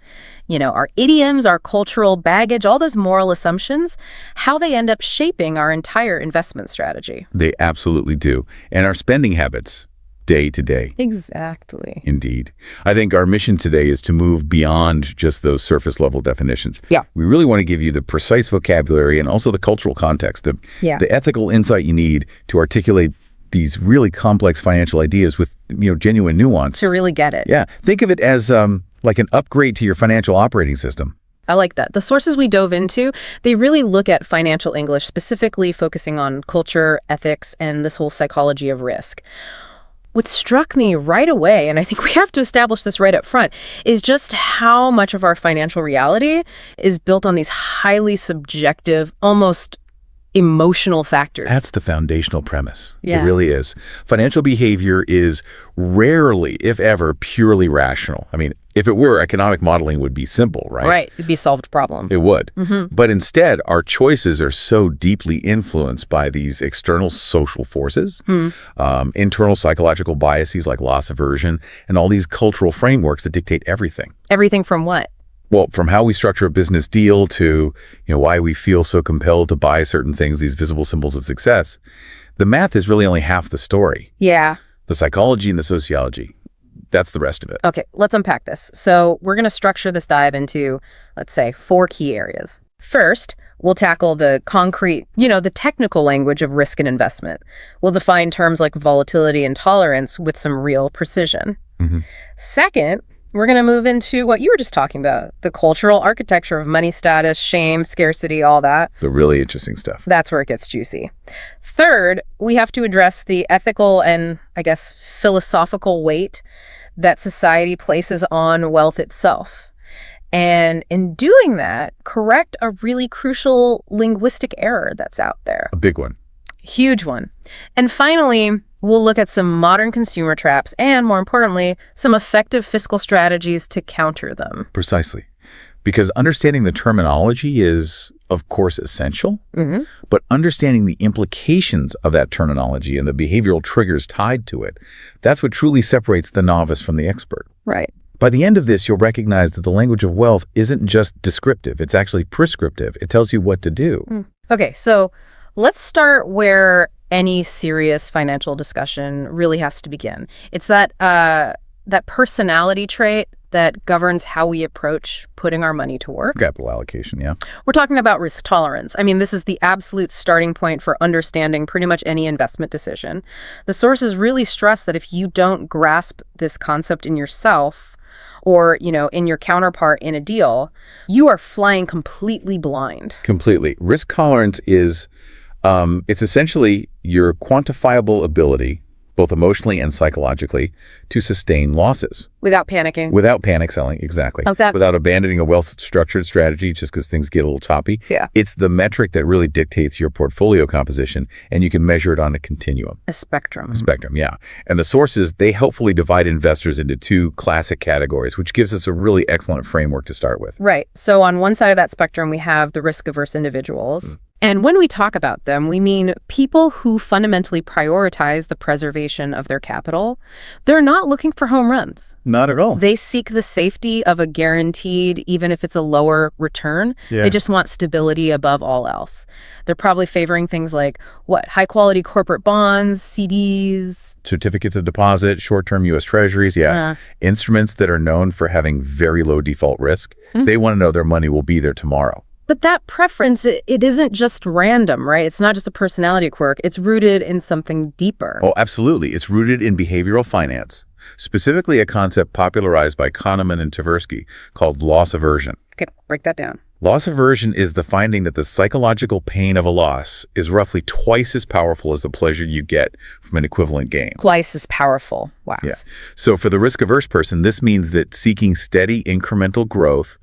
S2: you know, our idioms, our cultural baggage, all those moral assumptions, how they end up shaping our entire investment strategy.
S1: They absolutely do. And our spending habits, day to day.
S2: Exactly.
S1: Indeed. I think our mission today is to move beyond just those surface level definitions.
S2: Yeah.
S1: We really want to give you the precise vocabulary and also the cultural context, the ethical insight you need to articulate these really complex financial ideas with, genuine nuance.
S2: To really get it.
S1: Yeah. Think of it as like an upgrade to your financial operating system.
S2: I like that. The sources we dove into, they really look at financial English, specifically focusing on culture, ethics, and this whole psychology of risk. What struck me right away, and I think we have to establish this right up front, is just how much of our financial reality is built on these highly subjective, almost emotional factors.
S1: That's the foundational premise.
S2: Yeah.
S1: It really is. Financial behavior is rarely, if ever, purely rational. I mean, if it were, economic modeling would be simple, right?
S2: Right. It'd be a solved problem.
S1: It would.
S2: Mm-hmm.
S1: But instead, our choices are so deeply influenced by these external social forces, internal psychological biases like loss aversion, and all these cultural frameworks that dictate everything.
S2: Everything from what?
S1: Well, from how we structure a business deal to, why we feel so compelled to buy certain things, these visible symbols of success. The math is really only half the story.
S2: Yeah.
S1: The psychology and the sociology, that's the rest of it.
S2: Okay, let's unpack this. So we're going to structure this dive into, let's say, 4 key areas. First, we'll tackle the concrete, the technical language of risk and investment. We'll define terms like volatility and tolerance with some real precision.
S1: Mm-hmm.
S2: Second, we're going to move into what you were just talking about, the cultural architecture of money status, shame, scarcity, all that.
S1: The really interesting stuff.
S2: That's where it gets juicy. Third, we have to address the ethical and, I guess, philosophical weight that society places on wealth itself. And in doing that, correct a really crucial linguistic error that's out there.
S1: A big one.
S2: Huge one. And finally, we'll look at some modern consumer traps and, more importantly, some effective fiscal strategies to counter them.
S1: Precisely. Because understanding the terminology is, of course, essential, but understanding the implications of that terminology and the behavioral triggers tied to it, that's what truly separates the novice from the expert.
S2: Right.
S1: By the end of this, you'll recognize that the language of wealth isn't just descriptive, it's actually prescriptive. It tells you what to do.
S2: Okay, so let's start where any serious financial discussion really has to begin. It's that personality trait that governs how we approach putting our money to work.
S1: Capital allocation, yeah.
S2: We're talking about risk tolerance. I mean, this is the absolute starting point for understanding pretty much any investment decision. The sources really stress that if you don't grasp this concept in yourself or, in your counterpart in a deal, you are flying completely blind.
S1: Completely. Risk tolerance is, it's essentially your quantifiable ability, both emotionally and psychologically, to sustain losses.
S2: Without panicking.
S1: Without panic selling, exactly. Without abandoning a well-structured strategy just because things get a little choppy.
S2: Yeah.
S1: It's the metric that really dictates your portfolio composition, and you can measure it on a continuum.
S2: A spectrum.
S1: Yeah. And the sources, they helpfully divide investors into two classic categories, which gives us a really excellent framework to start with.
S2: Right. So on one side of that spectrum, we have the risk-averse individuals. And when we talk about them, we mean people who fundamentally prioritize the preservation of their capital. They're not looking for home runs.
S1: Not at all.
S2: They seek the safety of a guaranteed, even if it's a lower return.
S1: Yeah.
S2: They just want stability above all else. They're probably favoring things like, high-quality corporate bonds, CDs.
S1: Certificates of deposit, short-term U.S. Treasuries, instruments that are known for having very low default risk. They want to know their money will be there tomorrow.
S2: But that preference, it isn't just random, right? It's not just a personality quirk. It's rooted in something deeper.
S1: Oh, absolutely. It's rooted in behavioral finance, specifically a concept popularized by Kahneman and Tversky called loss aversion.
S2: Okay, break that down.
S1: Loss aversion is the finding that the psychological pain of a loss is roughly twice as powerful as the pleasure you get from an equivalent gain.
S2: Twice as powerful. Wow.
S1: Yeah. So for the risk-averse person, this means that seeking steady incremental growth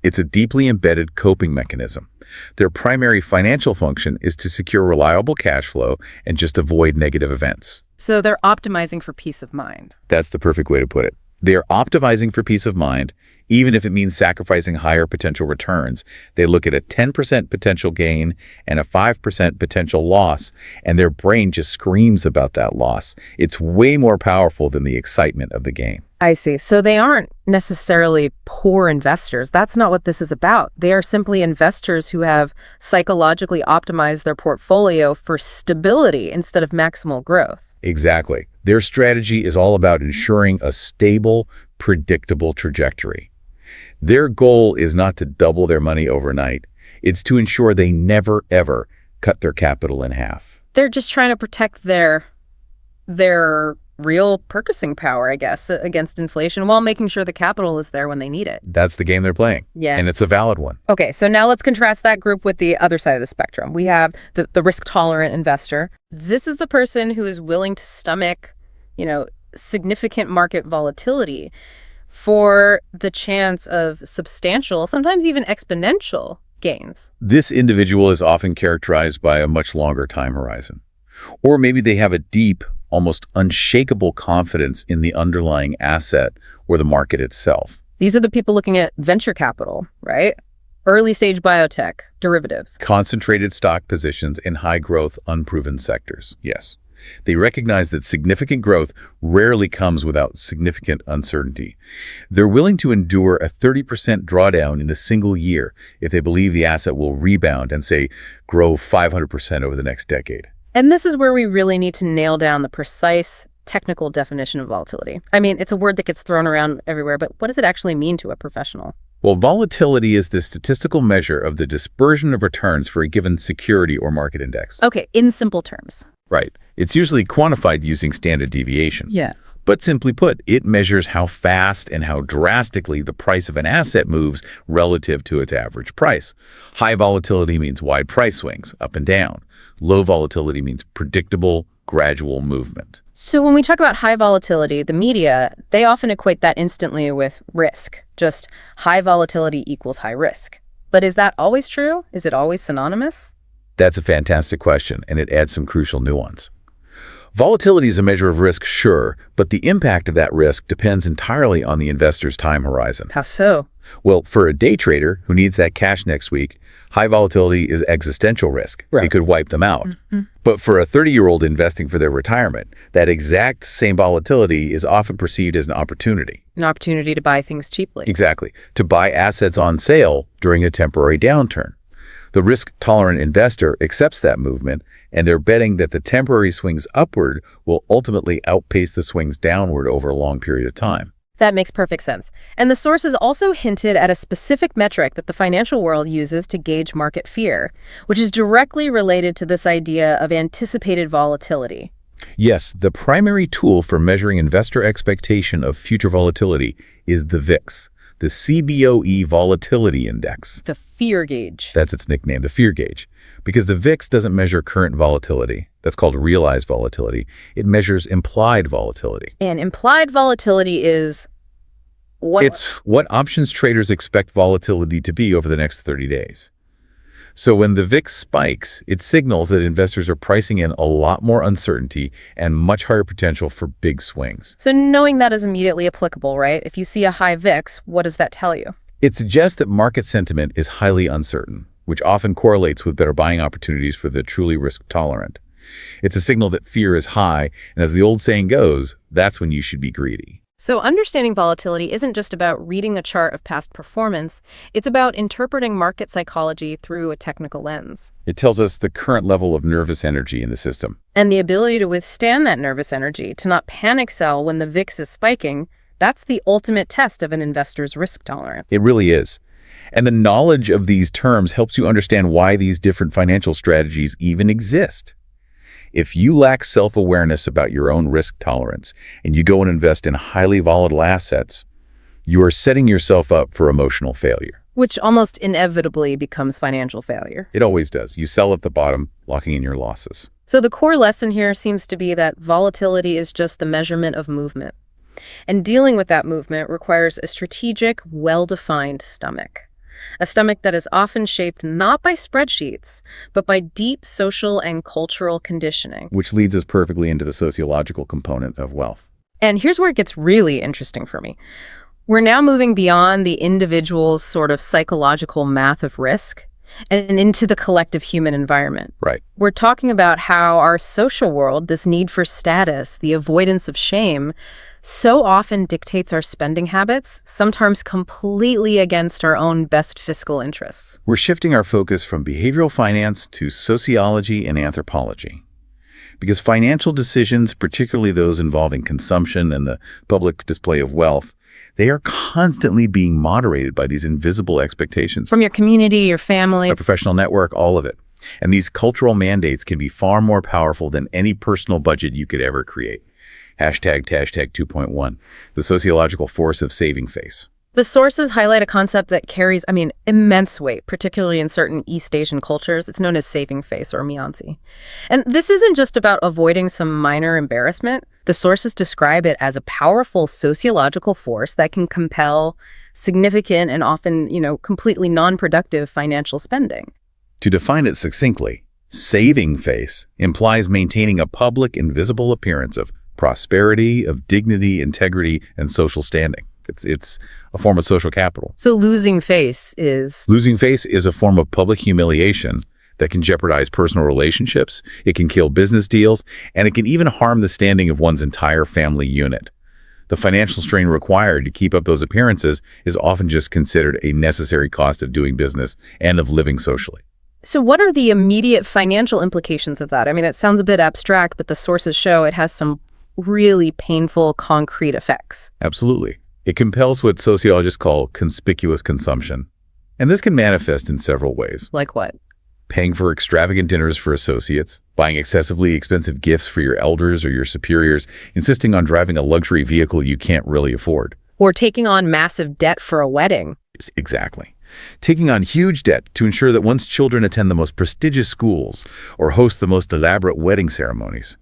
S1: it's a deeply embedded coping mechanism. Their primary financial function is to secure reliable cash flow and just avoid negative events.
S2: So they're optimizing for peace of mind.
S1: That's the perfect way to put it. They're optimizing for peace of mind, even if it means sacrificing higher potential returns. They look at a 10% potential gain and a 5% potential loss, and their brain just screams about that loss. It's way more powerful than the excitement of the gain.
S2: I see. So they aren't necessarily poor investors. That's not what this is about. They are simply investors who have psychologically optimized their portfolio for stability instead of maximal growth.
S1: Exactly. Their strategy is all about ensuring a stable, predictable trajectory. Their goal is not to double their money overnight. It's to ensure they never, ever cut their capital in half.
S2: They're just trying to protect their real purchasing power, I guess, against inflation while making sure the capital is there when they need it.
S1: That's the game they're playing.
S2: Yeah.
S1: And it's a valid one.
S2: Okay, so now let's contrast that group with the other side of the spectrum. We have the risk-tolerant investor. This is the person who is willing to stomach, significant market volatility for the chance of substantial, sometimes even exponential gains.
S1: This individual is often characterized by a much longer time horizon. Or maybe they have a deep, almost unshakable confidence in the underlying asset or the market itself.
S2: These are the people looking at venture capital, right? Early stage biotech, derivatives.
S1: Concentrated stock positions in high growth, unproven sectors. Yes. They recognize that significant growth rarely comes without significant uncertainty. They're willing to endure a 30% drawdown in a single year if they believe the asset will rebound and, say, grow 500% over the next decade.
S2: And this is where we really need to nail down the precise technical definition of volatility. I mean, it's a word that gets thrown around everywhere, but what does it actually mean to a professional?
S1: Well, volatility is the statistical measure of the dispersion of returns for a given security or market index.
S2: Okay, in simple terms.
S1: Right. It's usually quantified using standard deviation.
S2: Yeah.
S1: But simply put, it measures how fast and how drastically the price of an asset moves relative to its average price. High volatility means wide price swings, up and down. Low volatility means predictable, gradual movement.
S2: So when we talk about high volatility, the media, they often equate that instantly with risk. Just high volatility equals high risk. But is that always true? Is it always synonymous?
S1: That's a fantastic question, and it adds some crucial nuance. Volatility is a measure of risk, sure, but the impact of that risk depends entirely on the investor's time horizon.
S2: How so?
S1: Well, for a day trader who needs that cash next week, high volatility is existential risk.
S2: Right.
S1: It could wipe them out. But for a 30-year-old investing for their retirement, that exact same volatility is often perceived as an opportunity.
S2: An opportunity to buy things cheaply.
S1: Exactly. To buy assets on sale during a temporary downturn. The risk-tolerant investor accepts that movement, and they're betting that the temporary swings upward will ultimately outpace the swings downward over a long period of time.
S2: That makes perfect sense. And the sources also hinted at a specific metric that the financial world uses to gauge market fear, which is directly related to this idea of anticipated volatility.
S1: Yes, the primary tool for measuring investor expectation of future volatility is the VIX, the CBOE Volatility Index.
S2: The fear gauge.
S1: That's its nickname, the fear gauge. Because the VIX doesn't measure current volatility. That's called realized volatility. It measures implied volatility.
S2: And implied volatility is what?
S1: It's what options traders expect volatility to be over the next 30 days. So when the VIX spikes, it signals that investors are pricing in a lot more uncertainty and much higher potential for big swings.
S2: So knowing that is immediately applicable, right? If you see a high VIX, what does that tell you?
S1: It suggests that market sentiment is highly uncertain, which often correlates with better buying opportunities for the truly risk-tolerant. It's a signal that fear is high, and as the old saying goes, that's when you should be greedy.
S2: So understanding volatility isn't just about reading a chart of past performance. It's about interpreting market psychology through a technical lens.
S1: It tells us the current level of nervous energy in the system.
S2: And the ability to withstand that nervous energy, to not panic sell when the VIX is spiking, that's the ultimate test of an investor's risk tolerance.
S1: It really is. And the knowledge of these terms helps you understand why these different financial strategies even exist. If you lack self-awareness about your own risk tolerance and you go and invest in highly volatile assets, you are setting yourself up for emotional failure.
S2: Which almost inevitably becomes financial failure.
S1: It always does. You sell at the bottom, locking in your losses.
S2: So the core lesson here seems to be that volatility is just the measurement of movement. And dealing with that movement requires a strategic, well-defined stomach. A stomach that is often shaped not by spreadsheets, but by deep social and cultural conditioning.
S1: Which leads us perfectly into the sociological component of wealth.
S2: And here's where it gets really interesting for me. We're now moving beyond the individual's sort of psychological math of risk and into the collective human environment.
S1: Right.
S2: We're talking about how our social world, this need for status, the avoidance of shame, so often dictates our spending habits, sometimes completely against our own best fiscal interests.
S1: We're shifting our focus from behavioral finance to sociology and anthropology. Because financial decisions, particularly those involving consumption and the public display of wealth, they are constantly being moderated by these invisible expectations.
S2: From your community, your family.
S1: A professional network, all of it. And these cultural mandates can be far more powerful than any personal budget you could ever create. Hashtag 2.1, the sociological force of saving face.
S2: The sources highlight a concept that carries, immense weight, particularly in certain East Asian cultures. It's known as saving face or mianzi. And this isn't just about avoiding some minor embarrassment. The sources describe it as a powerful sociological force that can compel significant and often, completely non-productive financial spending.
S1: To define it succinctly, saving face implies maintaining a public and visible appearance of prosperity, of dignity, integrity, and social standing. It's a form of social capital.
S2: So losing face is?
S1: Losing face is a form of public humiliation that can jeopardize personal relationships, it can kill business deals, and it can even harm the standing of one's entire family unit. The financial strain required to keep up those appearances is often just considered a necessary cost of doing business and of living socially.
S2: So what are the immediate financial implications of that? It sounds a bit abstract, but the sources show it has some really painful, concrete effects.
S1: Absolutely. It compels what sociologists call conspicuous consumption. And this can manifest in several ways.
S2: Like what?
S1: Paying for extravagant dinners for associates, buying excessively expensive gifts for your elders or your superiors, insisting on driving a luxury vehicle you can't really afford.
S2: Or taking on massive debt for a wedding.
S1: Exactly. Taking on huge debt to ensure that one's children attend the most prestigious schools or host the most elaborate wedding ceremonies.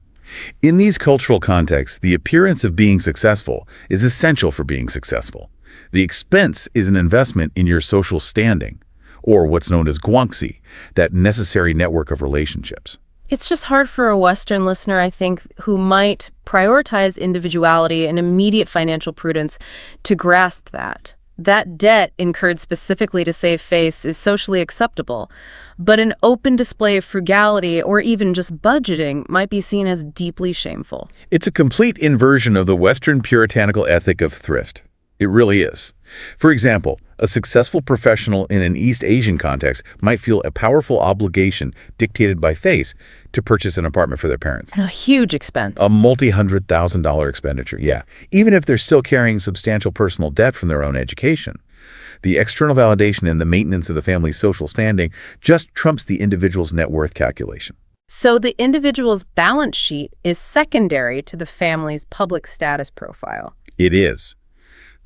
S1: In these cultural contexts, the appearance of being successful is essential for being successful. The expense is an investment in your social standing, or what's known as guangxi, that necessary network of relationships.
S2: It's just hard for a Western listener, I think, who might prioritize individuality and immediate financial prudence to grasp that. That debt incurred specifically to save face is socially acceptable, but an open display of frugality or even just budgeting might be seen as deeply shameful.
S1: It's a complete inversion of the Western puritanical ethic of thrift. It really is. For example, a successful professional in an East Asian context might feel a powerful obligation dictated by face to purchase an apartment for their parents.
S2: A huge expense.
S1: A multi-$100,000 expenditure, yeah. Even if they're still carrying substantial personal debt from their own education. The external validation and the maintenance of the family's social standing just trumps the individual's net worth calculation.
S2: So the individual's balance sheet is secondary to the family's public status profile.
S1: It is.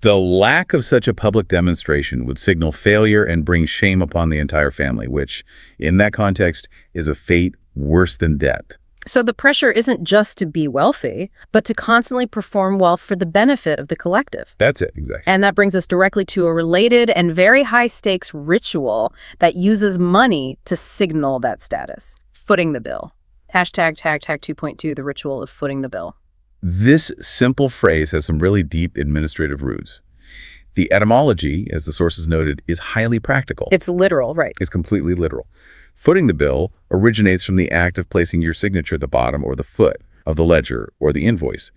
S1: The lack of such a public demonstration would signal failure and bring shame upon the entire family, which, in that context, is a fate worse than death.
S2: So the pressure isn't just to be wealthy, but to constantly perform well for the benefit of the collective.
S1: That's it, exactly.
S2: And that brings us directly to a related and very high-stakes ritual that uses money to signal that status. Footing the bill. Hashtag 2.2, the ritual of footing the bill.
S1: This simple phrase has some really deep administrative roots. The etymology, as the sources noted, is highly practical.
S2: It's literal, right?
S1: It's completely literal. Footing the bill originates from the act of placing your signature at the bottom or the foot of the ledger or the invoice.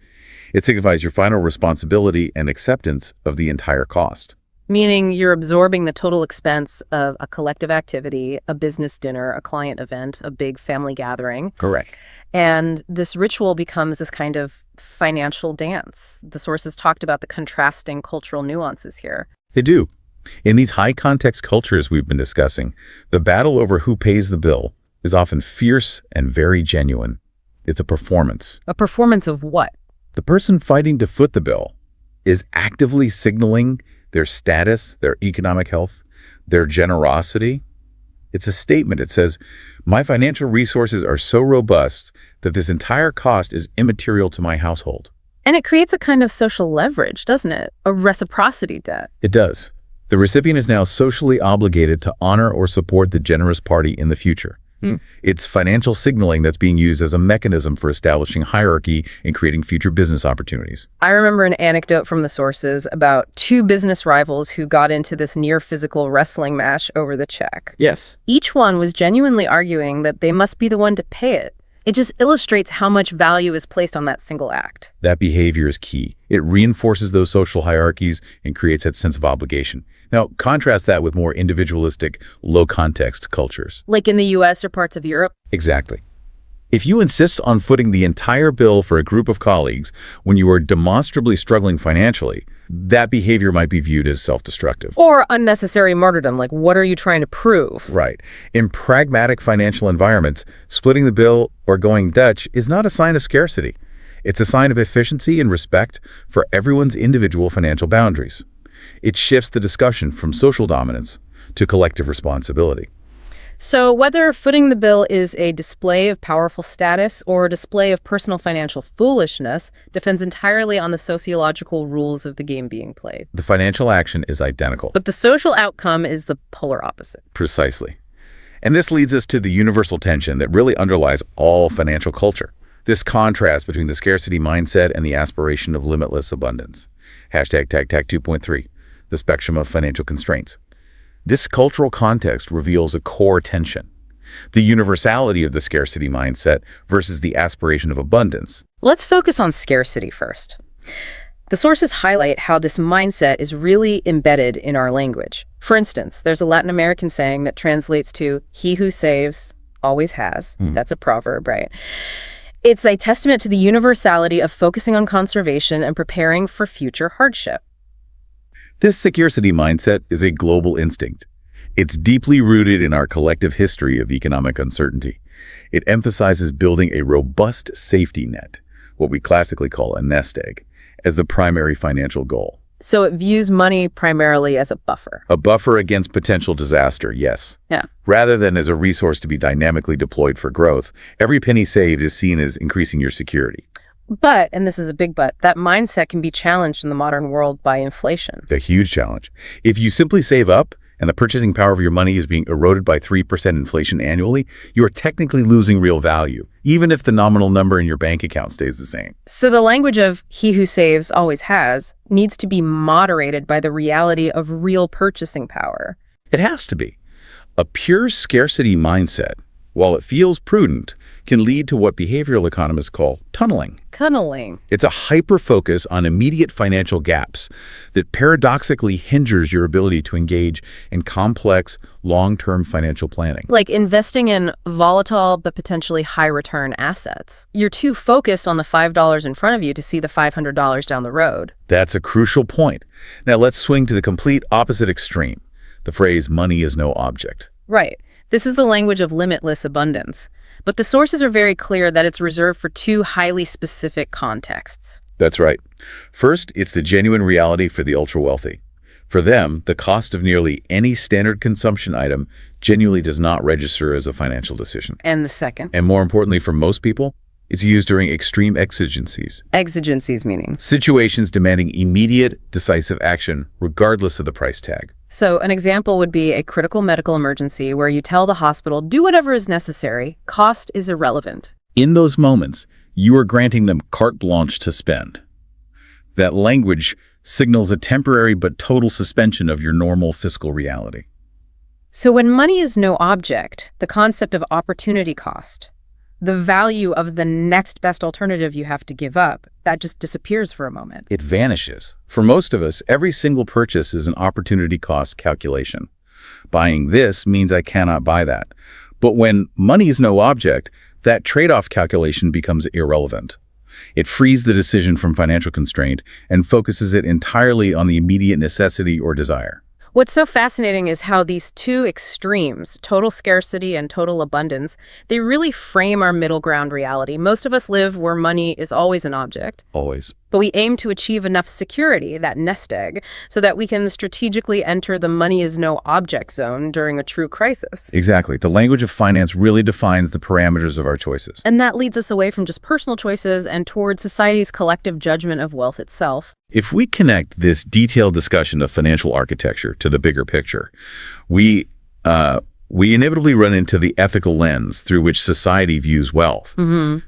S1: It signifies your final responsibility and acceptance of the entire cost.
S2: Meaning you're absorbing the total expense of a collective activity, a business dinner, a client event, a big family gathering.
S1: Correct.
S2: And this ritual becomes this kind of financial dance. The sources talked about the contrasting cultural nuances here.
S1: They do. In these high-context cultures we've been discussing, the battle over who pays the bill is often fierce and very genuine. It's a performance.
S2: A performance of what?
S1: The person fighting to foot the bill is actively signaling their status, their economic health, their generosity. It's a statement. It says, my financial resources are so robust that this entire cost is immaterial to my household.
S2: And it creates a kind of social leverage, doesn't it? A reciprocity debt.
S1: It does. The recipient is now socially obligated to honor or support the generous party in the future. It's financial signaling that's being used as a mechanism for establishing hierarchy and creating future business opportunities.
S2: I remember an anecdote from the sources about two business rivals who got into this near-physical wrestling match over the check.
S1: Yes.
S2: Each one was genuinely arguing that they must be the one to pay it. It just illustrates how much value is placed on that single act.
S1: That behavior is key. It reinforces those social hierarchies and creates that sense of obligation. Now, contrast that with more individualistic, low-context cultures.
S2: Like in the US or parts of Europe?
S1: Exactly. If you insist on footing the entire bill for a group of colleagues when you are demonstrably struggling financially, that behavior might be viewed as self-destructive.
S2: Or unnecessary martyrdom, like what are you trying to prove?
S1: Right. In pragmatic financial environments, splitting the bill or going Dutch is not a sign of scarcity. It's a sign of efficiency and respect for everyone's individual financial boundaries. It shifts the discussion from social dominance to collective responsibility.
S2: So whether footing the bill is a display of powerful status or a display of personal financial foolishness depends entirely on the sociological rules of the game being played.
S1: The financial action is identical.
S2: But the social outcome is the polar opposite.
S1: Precisely. And this leads us to the universal tension that really underlies all financial culture. This contrast between the scarcity mindset and the aspiration of limitless abundance. Hashtag 2.3, the spectrum of financial constraints. This cultural context reveals a core tension. The universality of the scarcity mindset versus the aspiration of abundance.
S2: Let's focus on scarcity first. The sources highlight how this mindset is really embedded in our language. For instance, there's a Latin American saying that translates to, he who saves always has. That's a proverb, right? It's a testament to the universality of focusing on conservation and preparing for future hardship.
S1: This scarcity mindset is a global instinct. It's deeply rooted in our collective history of economic uncertainty. It emphasizes building a robust safety net, what we classically call a nest egg, as the primary financial goal.
S2: So it views money primarily as a buffer.
S1: A buffer against potential disaster, yes.
S2: Yeah.
S1: Rather than as a resource to be dynamically deployed for growth, every penny saved is seen as increasing your security.
S2: But, and this is a big but, that mindset can be challenged in the modern world by inflation.
S1: A huge challenge. If you simply save up and the purchasing power of your money is being eroded by 3% inflation annually, you are technically losing real value, even if the nominal number in your bank account stays the same.
S2: So the language of "he who saves always has" needs to be moderated by the reality of real purchasing power.
S1: It has to be. A pure scarcity mindset, while it feels prudent, can lead to what behavioral economists call tunneling.
S2: Tunneling.
S1: It's a hyper-focus on immediate financial gaps that paradoxically hinders your ability to engage in complex, long-term financial planning.
S2: Like investing in volatile but potentially high-return assets. You're too focused on the $5 in front of you to see the $500 down the road.
S1: That's a crucial point. Now let's swing to the complete opposite extreme, the phrase "money is no object."
S2: Right. This is the language of limitless abundance. But the sources are very clear that it's reserved for two highly specific contexts.
S1: That's right. First, it's the genuine reality for the ultra-wealthy. For them, the cost of nearly any standard consumption item genuinely does not register as a financial decision.
S2: And the second?
S1: And more importantly, for most people, it's used during extreme exigencies.
S2: Exigencies meaning?
S1: Situations demanding immediate, decisive action, regardless of the price tag.
S2: So an example would be a critical medical emergency where you tell the hospital, do whatever is necessary, cost is irrelevant.
S1: In those moments, you are granting them carte blanche to spend. That language signals a temporary but total suspension of your normal fiscal reality.
S2: So when money is no object, the concept of opportunity cost, the value of the next best alternative you have to give up, that just disappears for a moment.
S1: It vanishes. For most of us, every single purchase is an opportunity cost calculation. Buying this means I cannot buy that. But when money is no object, that trade-off calculation becomes irrelevant. It frees the decision from financial constraint and focuses it entirely on the immediate necessity or desire.
S2: What's so fascinating is how these two extremes, total scarcity and total abundance, they really frame our middle ground reality. Most of us live where money is always an object.
S1: Always.
S2: But we aim to achieve enough security, that nest egg, so that we can strategically enter the money is no object zone during a true crisis.
S1: Exactly. The language of finance really defines the parameters of our choices.
S2: And that leads us away from just personal choices and towards society's collective judgment of wealth itself.
S1: If we connect this detailed discussion of financial architecture to the bigger picture, we inevitably run into the ethical lens through which society views wealth.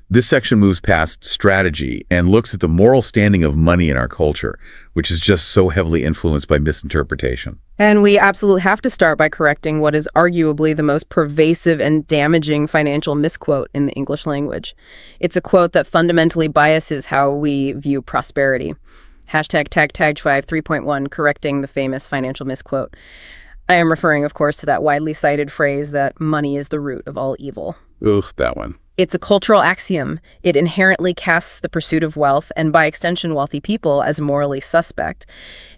S1: This section moves past strategy and looks at the moral standing of money in our culture, which is just so heavily influenced by misinterpretation.
S2: And we absolutely have to start by correcting what is arguably the most pervasive and damaging financial misquote in the English language. It's a quote that fundamentally biases how we view prosperity. Hashtag #tag5 3.1, correcting the famous financial misquote. I am referring, of course, to that widely cited phrase that money is the root of all evil.
S1: Ugh, that one.
S2: It's a cultural axiom. It inherently casts the pursuit of wealth, and by extension wealthy people, as morally suspect.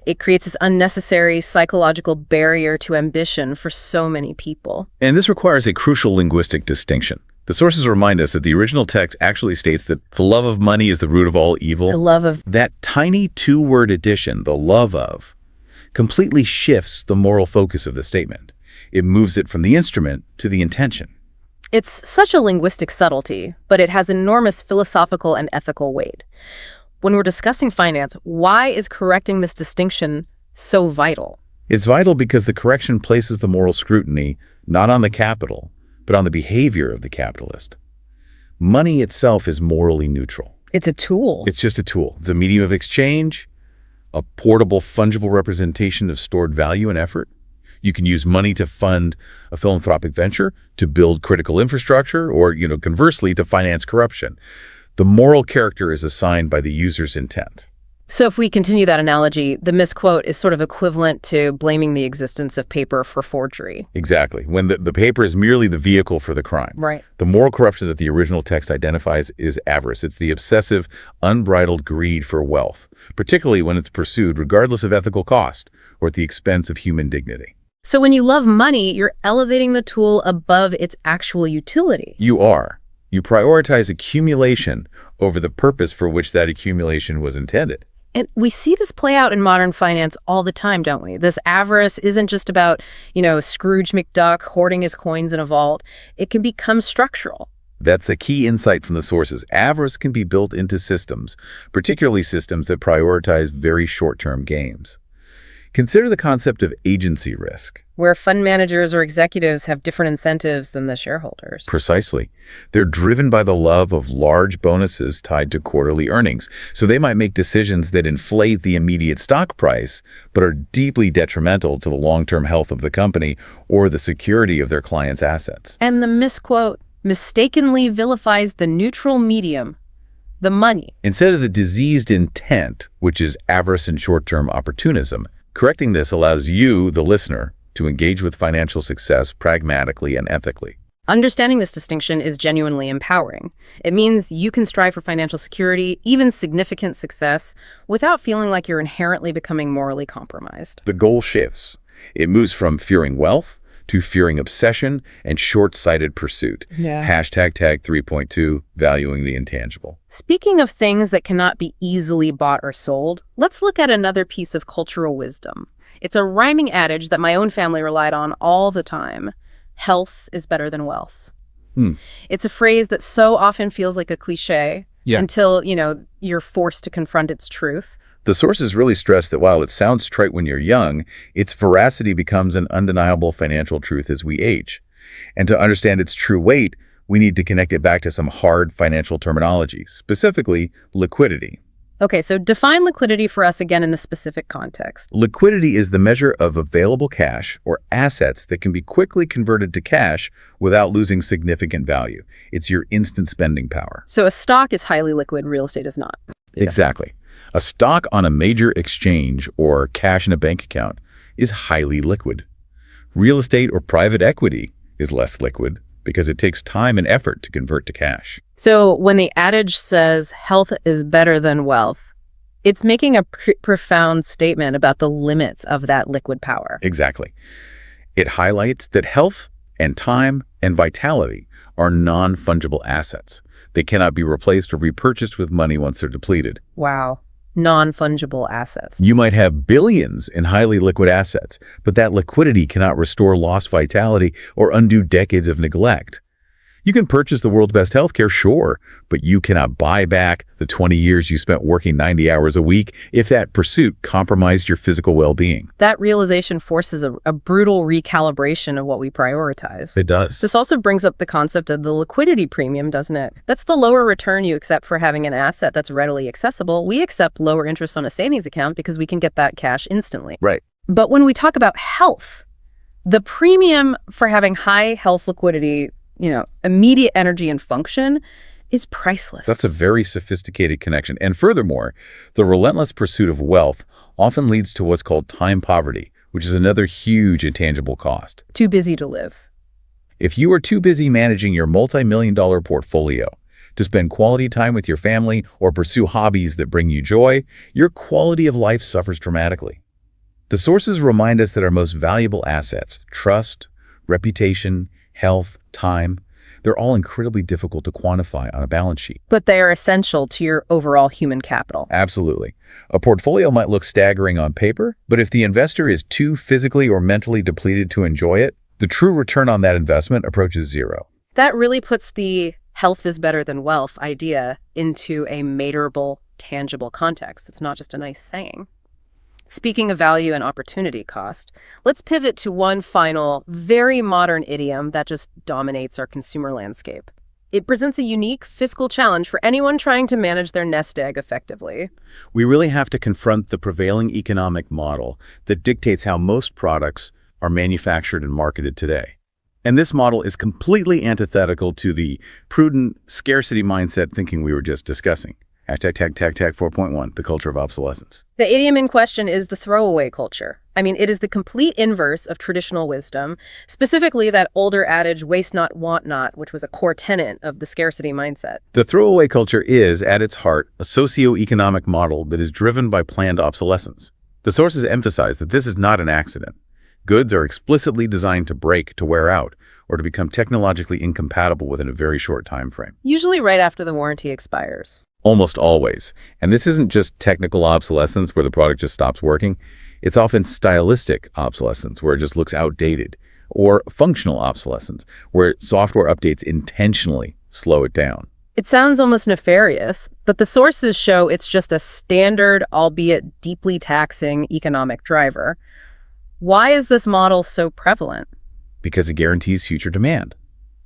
S2: It creates this unnecessary psychological barrier to ambition for so many people.
S1: And this requires a crucial linguistic distinction. The sources remind us that the original text actually states that the love of money is the root of all evil.
S2: The love of...
S1: That tiny two-word addition, the love of, completely shifts the moral focus of the statement. It moves it from the instrument to the intention.
S2: It's such a linguistic subtlety, but it has enormous philosophical and ethical weight. When we're discussing finance, why is correcting this distinction so vital?
S1: It's vital because the correction places the moral scrutiny not on the capital, but on the behavior of the capitalist. Money itself is morally neutral.
S2: It's a tool.
S1: It's just a tool. It's a medium of exchange, a portable, fungible representation of stored value and effort. You can use money to fund a philanthropic venture, to build critical infrastructure, or, conversely, to finance corruption. The moral character is assigned by the user's intent.
S2: So if we continue that analogy, the misquote is sort of equivalent to blaming the existence of paper for forgery.
S1: Exactly. When the paper is merely the vehicle for the crime.
S2: Right.
S1: The moral corruption that the original text identifies is avarice. It's the obsessive, unbridled greed for wealth, particularly when it's pursued regardless of ethical cost, or at the expense of human dignity.
S2: So when you love money, you're elevating the tool above its actual utility.
S1: You are. You prioritize accumulation over the purpose for which that accumulation was intended.
S2: And we see this play out in modern finance all the time, don't we? This avarice isn't just about, Scrooge McDuck hoarding his coins in a vault. It can become structural.
S1: That's a key insight from the sources. Avarice can be built into systems, particularly systems that prioritize very short-term gains. Consider the concept of agency risk.
S2: Where fund managers or executives have different incentives than the shareholders.
S1: Precisely. They're driven by the love of large bonuses tied to quarterly earnings. So they might make decisions that inflate the immediate stock price, but are deeply detrimental to the long-term health of the company or the security of their clients' assets.
S2: And the misquote mistakenly vilifies the neutral medium, the money.
S1: Instead of the diseased intent, which is avarice and short-term opportunism, correcting this allows you, the listener, to engage with financial success pragmatically and ethically.
S2: Understanding this distinction is genuinely empowering. It means you can strive for financial security, even significant success, without feeling like you're inherently becoming morally compromised.
S1: The goal shifts. It moves from fearing wealth to fearing obsession and short-sighted pursuit. Hashtag tag 3.2, valuing the intangible.
S2: Speaking of things that cannot be easily bought or sold, let's look at another piece of cultural wisdom. It's a rhyming adage that my own family relied on all the time. Health is better than wealth. It's a phrase that so often feels like a cliche until, you're forced to confront its truth.
S1: The sources really stress that while it sounds trite when you're young, its veracity becomes an undeniable financial truth as we age. And to understand its true weight, we need to connect it back to some hard financial terminology, specifically liquidity.
S2: Okay, so define liquidity for us again in the specific context.
S1: Liquidity is the measure of available cash or assets that can be quickly converted to cash without losing significant value. It's your instant spending power.
S2: So a stock is highly liquid, real estate is not.
S1: Exactly. A stock on a major exchange or cash in a bank account is highly liquid. Real estate or private equity is less liquid because it takes time and effort to convert to cash.
S2: So when the adage says health is better than wealth, it's making a profound statement about the limits of that liquid power.
S1: Exactly. It highlights that health and time and vitality are non-fungible assets. They cannot be replaced or repurchased with money once they're depleted.
S2: Wow. Non-fungible assets.
S1: You might have billions in highly liquid assets, but that liquidity cannot restore lost vitality or undo decades of neglect. You can purchase the world's best healthcare, sure, but you cannot buy back the 20 years you spent working 90 hours a week if that pursuit compromised your physical well-being.
S2: That realization forces a brutal recalibration of what we prioritize.
S1: It does.
S2: This also brings up the concept of the liquidity premium, doesn't it? That's the lower return you accept for having an asset that's readily accessible. We accept lower interest on a savings account because we can get that cash instantly.
S1: Right.
S2: But when we talk about health, the premium for having high health liquidity, immediate energy and function is priceless.
S1: That's a very sophisticated connection. And furthermore, the relentless pursuit of wealth often leads to what's called time poverty, which is another huge intangible cost.
S2: Too busy to live.
S1: If you are too busy managing your multi-million-dollar portfolio to spend quality time with your family or pursue hobbies that bring you joy, your quality of life suffers dramatically. The sources remind us that our most valuable assets, trust, reputation, health, time, they're all incredibly difficult to quantify on a balance sheet.
S2: But they are essential to your overall human capital.
S1: Absolutely. A portfolio might look staggering on paper, but if the investor is too physically or mentally depleted to enjoy it, the true return on that investment approaches zero.
S2: That really puts the health is better than wealth idea into a measurable, tangible context. It's not just a nice saying. Speaking of value and opportunity cost, let's pivot to one final, very modern idiom that just dominates our consumer landscape. It presents a unique fiscal challenge for anyone trying to manage their nest egg effectively.
S1: We really have to confront the prevailing economic model that dictates how most products are manufactured and marketed today. And this model is completely antithetical to the prudent scarcity mindset thinking we were just discussing. Hashtag tag 4.1, the culture of obsolescence.
S2: The idiom in question is the throwaway culture. I mean, it is the complete inverse of traditional wisdom, specifically that older adage, waste not, want not, which was a core tenet of the scarcity mindset.
S1: The throwaway culture is, at its heart, a socio-economic model that is driven by planned obsolescence. The sources emphasize that this is not an accident. Goods are explicitly designed to break, to wear out, or to become technologically incompatible within a very short time frame.
S2: Usually right after the warranty expires.
S1: Almost always. And this isn't just technical obsolescence where the product just stops working. It's often stylistic obsolescence where it just looks outdated, or functional obsolescence where software updates intentionally slow it down.
S2: It sounds almost nefarious, but the sources show it's just a standard, albeit deeply taxing, economic driver. Why is this model so prevalent?
S1: Because it guarantees future demand.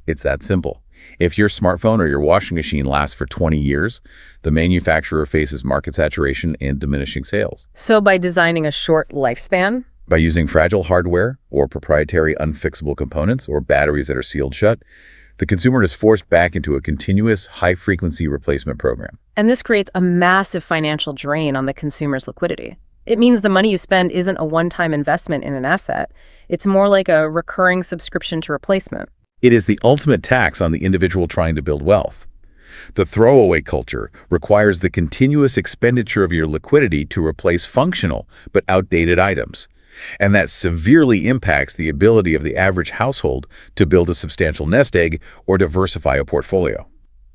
S1: It's that simple. If your smartphone or your washing machine lasts for 20 years, the manufacturer faces market saturation and diminishing sales.
S2: So by designing a short lifespan?
S1: By using fragile hardware or proprietary unfixable components or batteries that are sealed shut, the consumer is forced back into a continuous high-frequency replacement program.
S2: And this creates a massive financial drain on the consumer's liquidity. It means the money you spend isn't a one-time investment in an asset. It's more like a recurring subscription to replacement.
S1: It is the ultimate tax on the individual trying to build wealth. The throwaway culture requires the continuous expenditure of your liquidity to replace functional but outdated items. And that severely impacts the ability of the average household to build a substantial nest egg or diversify a portfolio.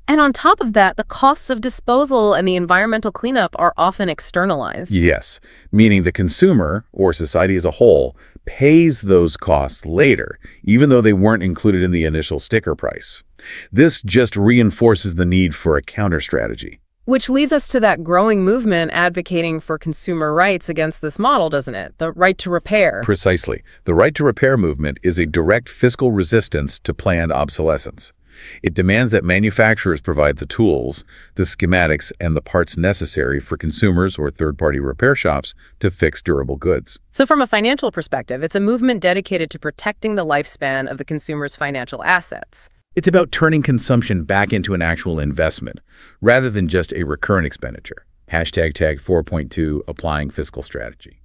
S2: And on top of that, the costs of disposal and the environmental cleanup are often externalized.
S1: Yes, meaning the consumer, or society as a whole, pays those costs later, even though they weren't included in the initial sticker price. This just reinforces the need for a counter strategy.
S2: Which leads us to that growing movement advocating for consumer rights against this model, doesn't it? The right to repair.
S1: Precisely. The right to repair movement is a direct fiscal resistance to planned obsolescence. It demands that manufacturers provide the tools, the schematics, and the parts necessary for consumers or third-party repair shops to fix durable goods.
S2: So from a financial perspective, it's a movement dedicated to protecting the lifespan of the consumer's financial assets.
S1: It's about turning consumption back into an actual investment, rather than just a recurrent expenditure. Hashtag tag 4.2, applying fiscal strategy.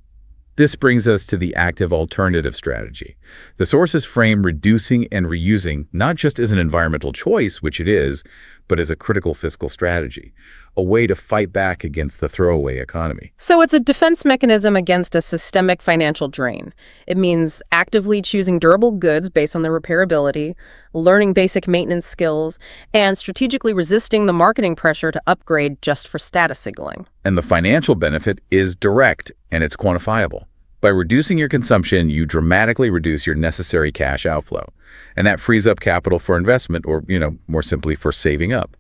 S1: This brings us to the active alternative strategy. The sources frame reducing and reusing not just as an environmental choice, which it is, but as a critical fiscal strategy, a way to fight back against the throwaway economy.
S2: So it's a defense mechanism against a systemic financial drain. It means actively choosing durable goods based on their repairability, learning basic maintenance skills, and strategically resisting the marketing pressure to upgrade just for status signaling.
S1: And the financial benefit is direct and it's quantifiable. By reducing your consumption, you dramatically reduce your necessary cash outflow. And that frees up capital for investment or, more simply for saving up.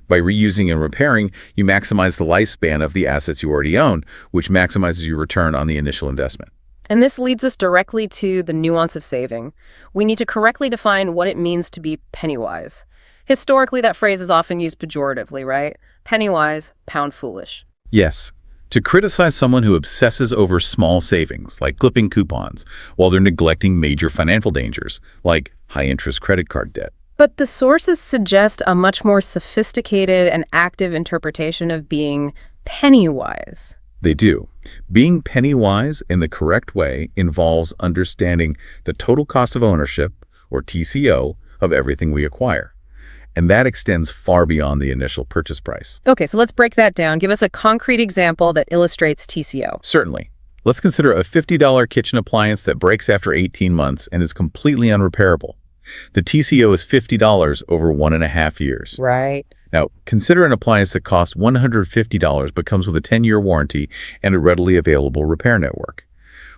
S1: By reusing and repairing, you maximize the lifespan of the assets you already own, which maximizes your return on the initial investment.
S2: And this leads us directly to the nuance of saving. We need to correctly define what it means to be penny-wise. Historically, that phrase is often used pejoratively, right? Penny-wise, pound foolish.
S1: Yes. To criticize someone who obsesses over small savings, like clipping coupons, while they're neglecting major financial dangers, like high-interest credit card debt.
S2: But the sources suggest a much more sophisticated and active interpretation of being penny-wise.
S1: They do. Being penny-wise in the correct way involves understanding the total cost of ownership, or TCO, of everything we acquire. And that extends far beyond the initial purchase price.
S2: Okay, so let's break that down. Give us a concrete example that illustrates TCO.
S1: Certainly. Let's consider a $50 kitchen appliance that breaks after 18 months and is completely unrepairable. The TCO is $50 over 1.5 years.
S2: Right.
S1: Now, consider an appliance that costs $150 but comes with a 10-year warranty and a readily available repair network.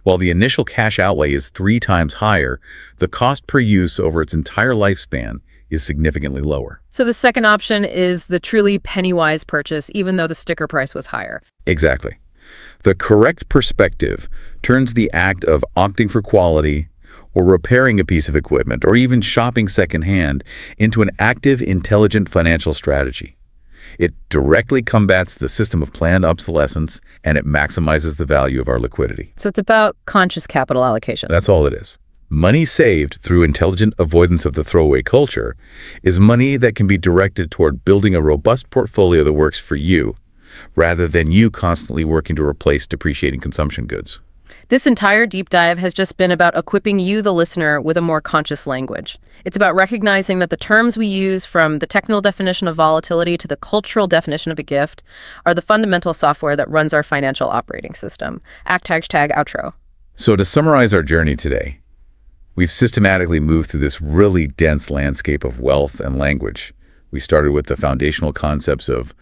S1: While the initial cash outlay is 3 times higher, the cost per use over its entire lifespan is significantly lower.
S2: So the second option is the truly penny-wise purchase, even though the sticker price was higher.
S1: Exactly. The correct perspective turns the act of opting for quality or repairing a piece of equipment or even shopping secondhand into an active, intelligent financial strategy. It directly combats the system of planned obsolescence and it maximizes the value of our liquidity.
S2: So it's about conscious capital allocation.
S1: That's all it is. Money saved through intelligent avoidance of the throwaway culture is money that can be directed toward building a robust portfolio that works for you, rather than you constantly working to replace depreciating consumption goods.
S2: This entire deep dive has just been about equipping you, the listener, with a more conscious language. It's about recognizing that the terms we use, from the technical definition of volatility to the cultural definition of a gift, are the fundamental software that runs our financial operating system. #outro.
S1: So to summarize our journey today, we've systematically moved through this really dense landscape of wealth and language. We started with the foundational concepts of,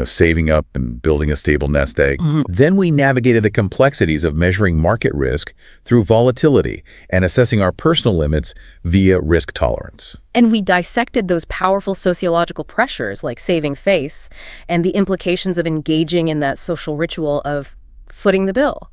S1: saving up and building a stable nest egg. Then we navigated the complexities of measuring market risk through volatility and assessing our personal limits via risk tolerance.
S2: And we dissected those powerful sociological pressures like saving face and the implications of engaging in that social ritual of footing the bill.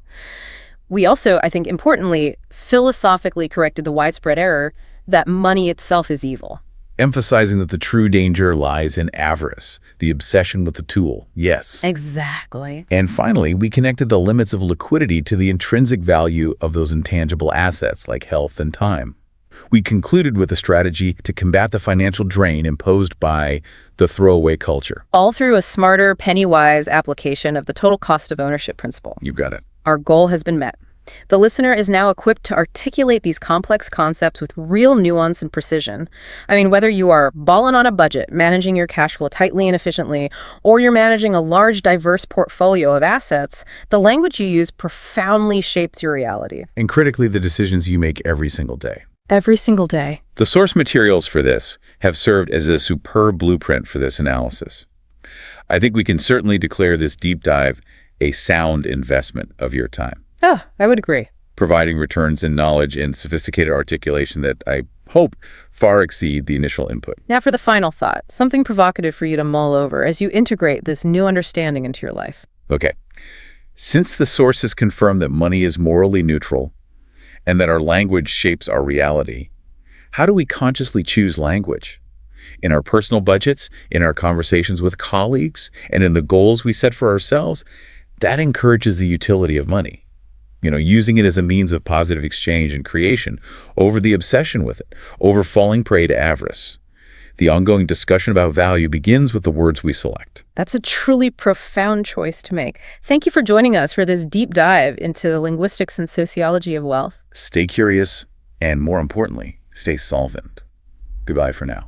S2: We also, I think importantly, philosophically corrected the widespread error that money itself is evil.
S1: Emphasizing that the true danger lies in avarice, the obsession with the tool. Yes.
S2: Exactly.
S1: And finally, we connected the limits of liquidity to the intrinsic value of those intangible assets like health and time. We concluded with a strategy to combat the financial drain imposed by the throwaway culture.
S2: All through a smarter, penny-wise application of the total cost of ownership principle.
S1: You've got it.
S2: Our goal has been met. The listener is now equipped to articulate these complex concepts with real nuance and precision. I mean, whether you are balling on a budget, managing your cash flow tightly and efficiently, or you're managing a large, diverse portfolio of assets, the language you use profoundly shapes your reality.
S1: And critically, the decisions you make every single day.
S2: Every single day.
S1: The source materials for this have served as a superb blueprint for this analysis. I think we can certainly declare this deep dive a sound investment of your time.
S2: Oh, I would agree.
S1: Providing returns in knowledge and sophisticated articulation that I hope far exceed the initial input.
S2: Now for the final thought, something provocative for you to mull over as you integrate this new understanding into your life.
S1: Okay. Since the sources confirm that money is morally neutral and that our language shapes our reality, how do we consciously choose language? In our personal budgets, in our conversations with colleagues, and in the goals we set for ourselves, that encourages the utility of money. Using it as a means of positive exchange and creation over the obsession with it, over falling prey to avarice. The ongoing discussion about value begins with the words we select.
S2: That's a truly profound choice to make. Thank you for joining us for this deep dive into the linguistics and sociology of wealth.
S1: Stay curious, and more importantly, stay solvent. Goodbye for now.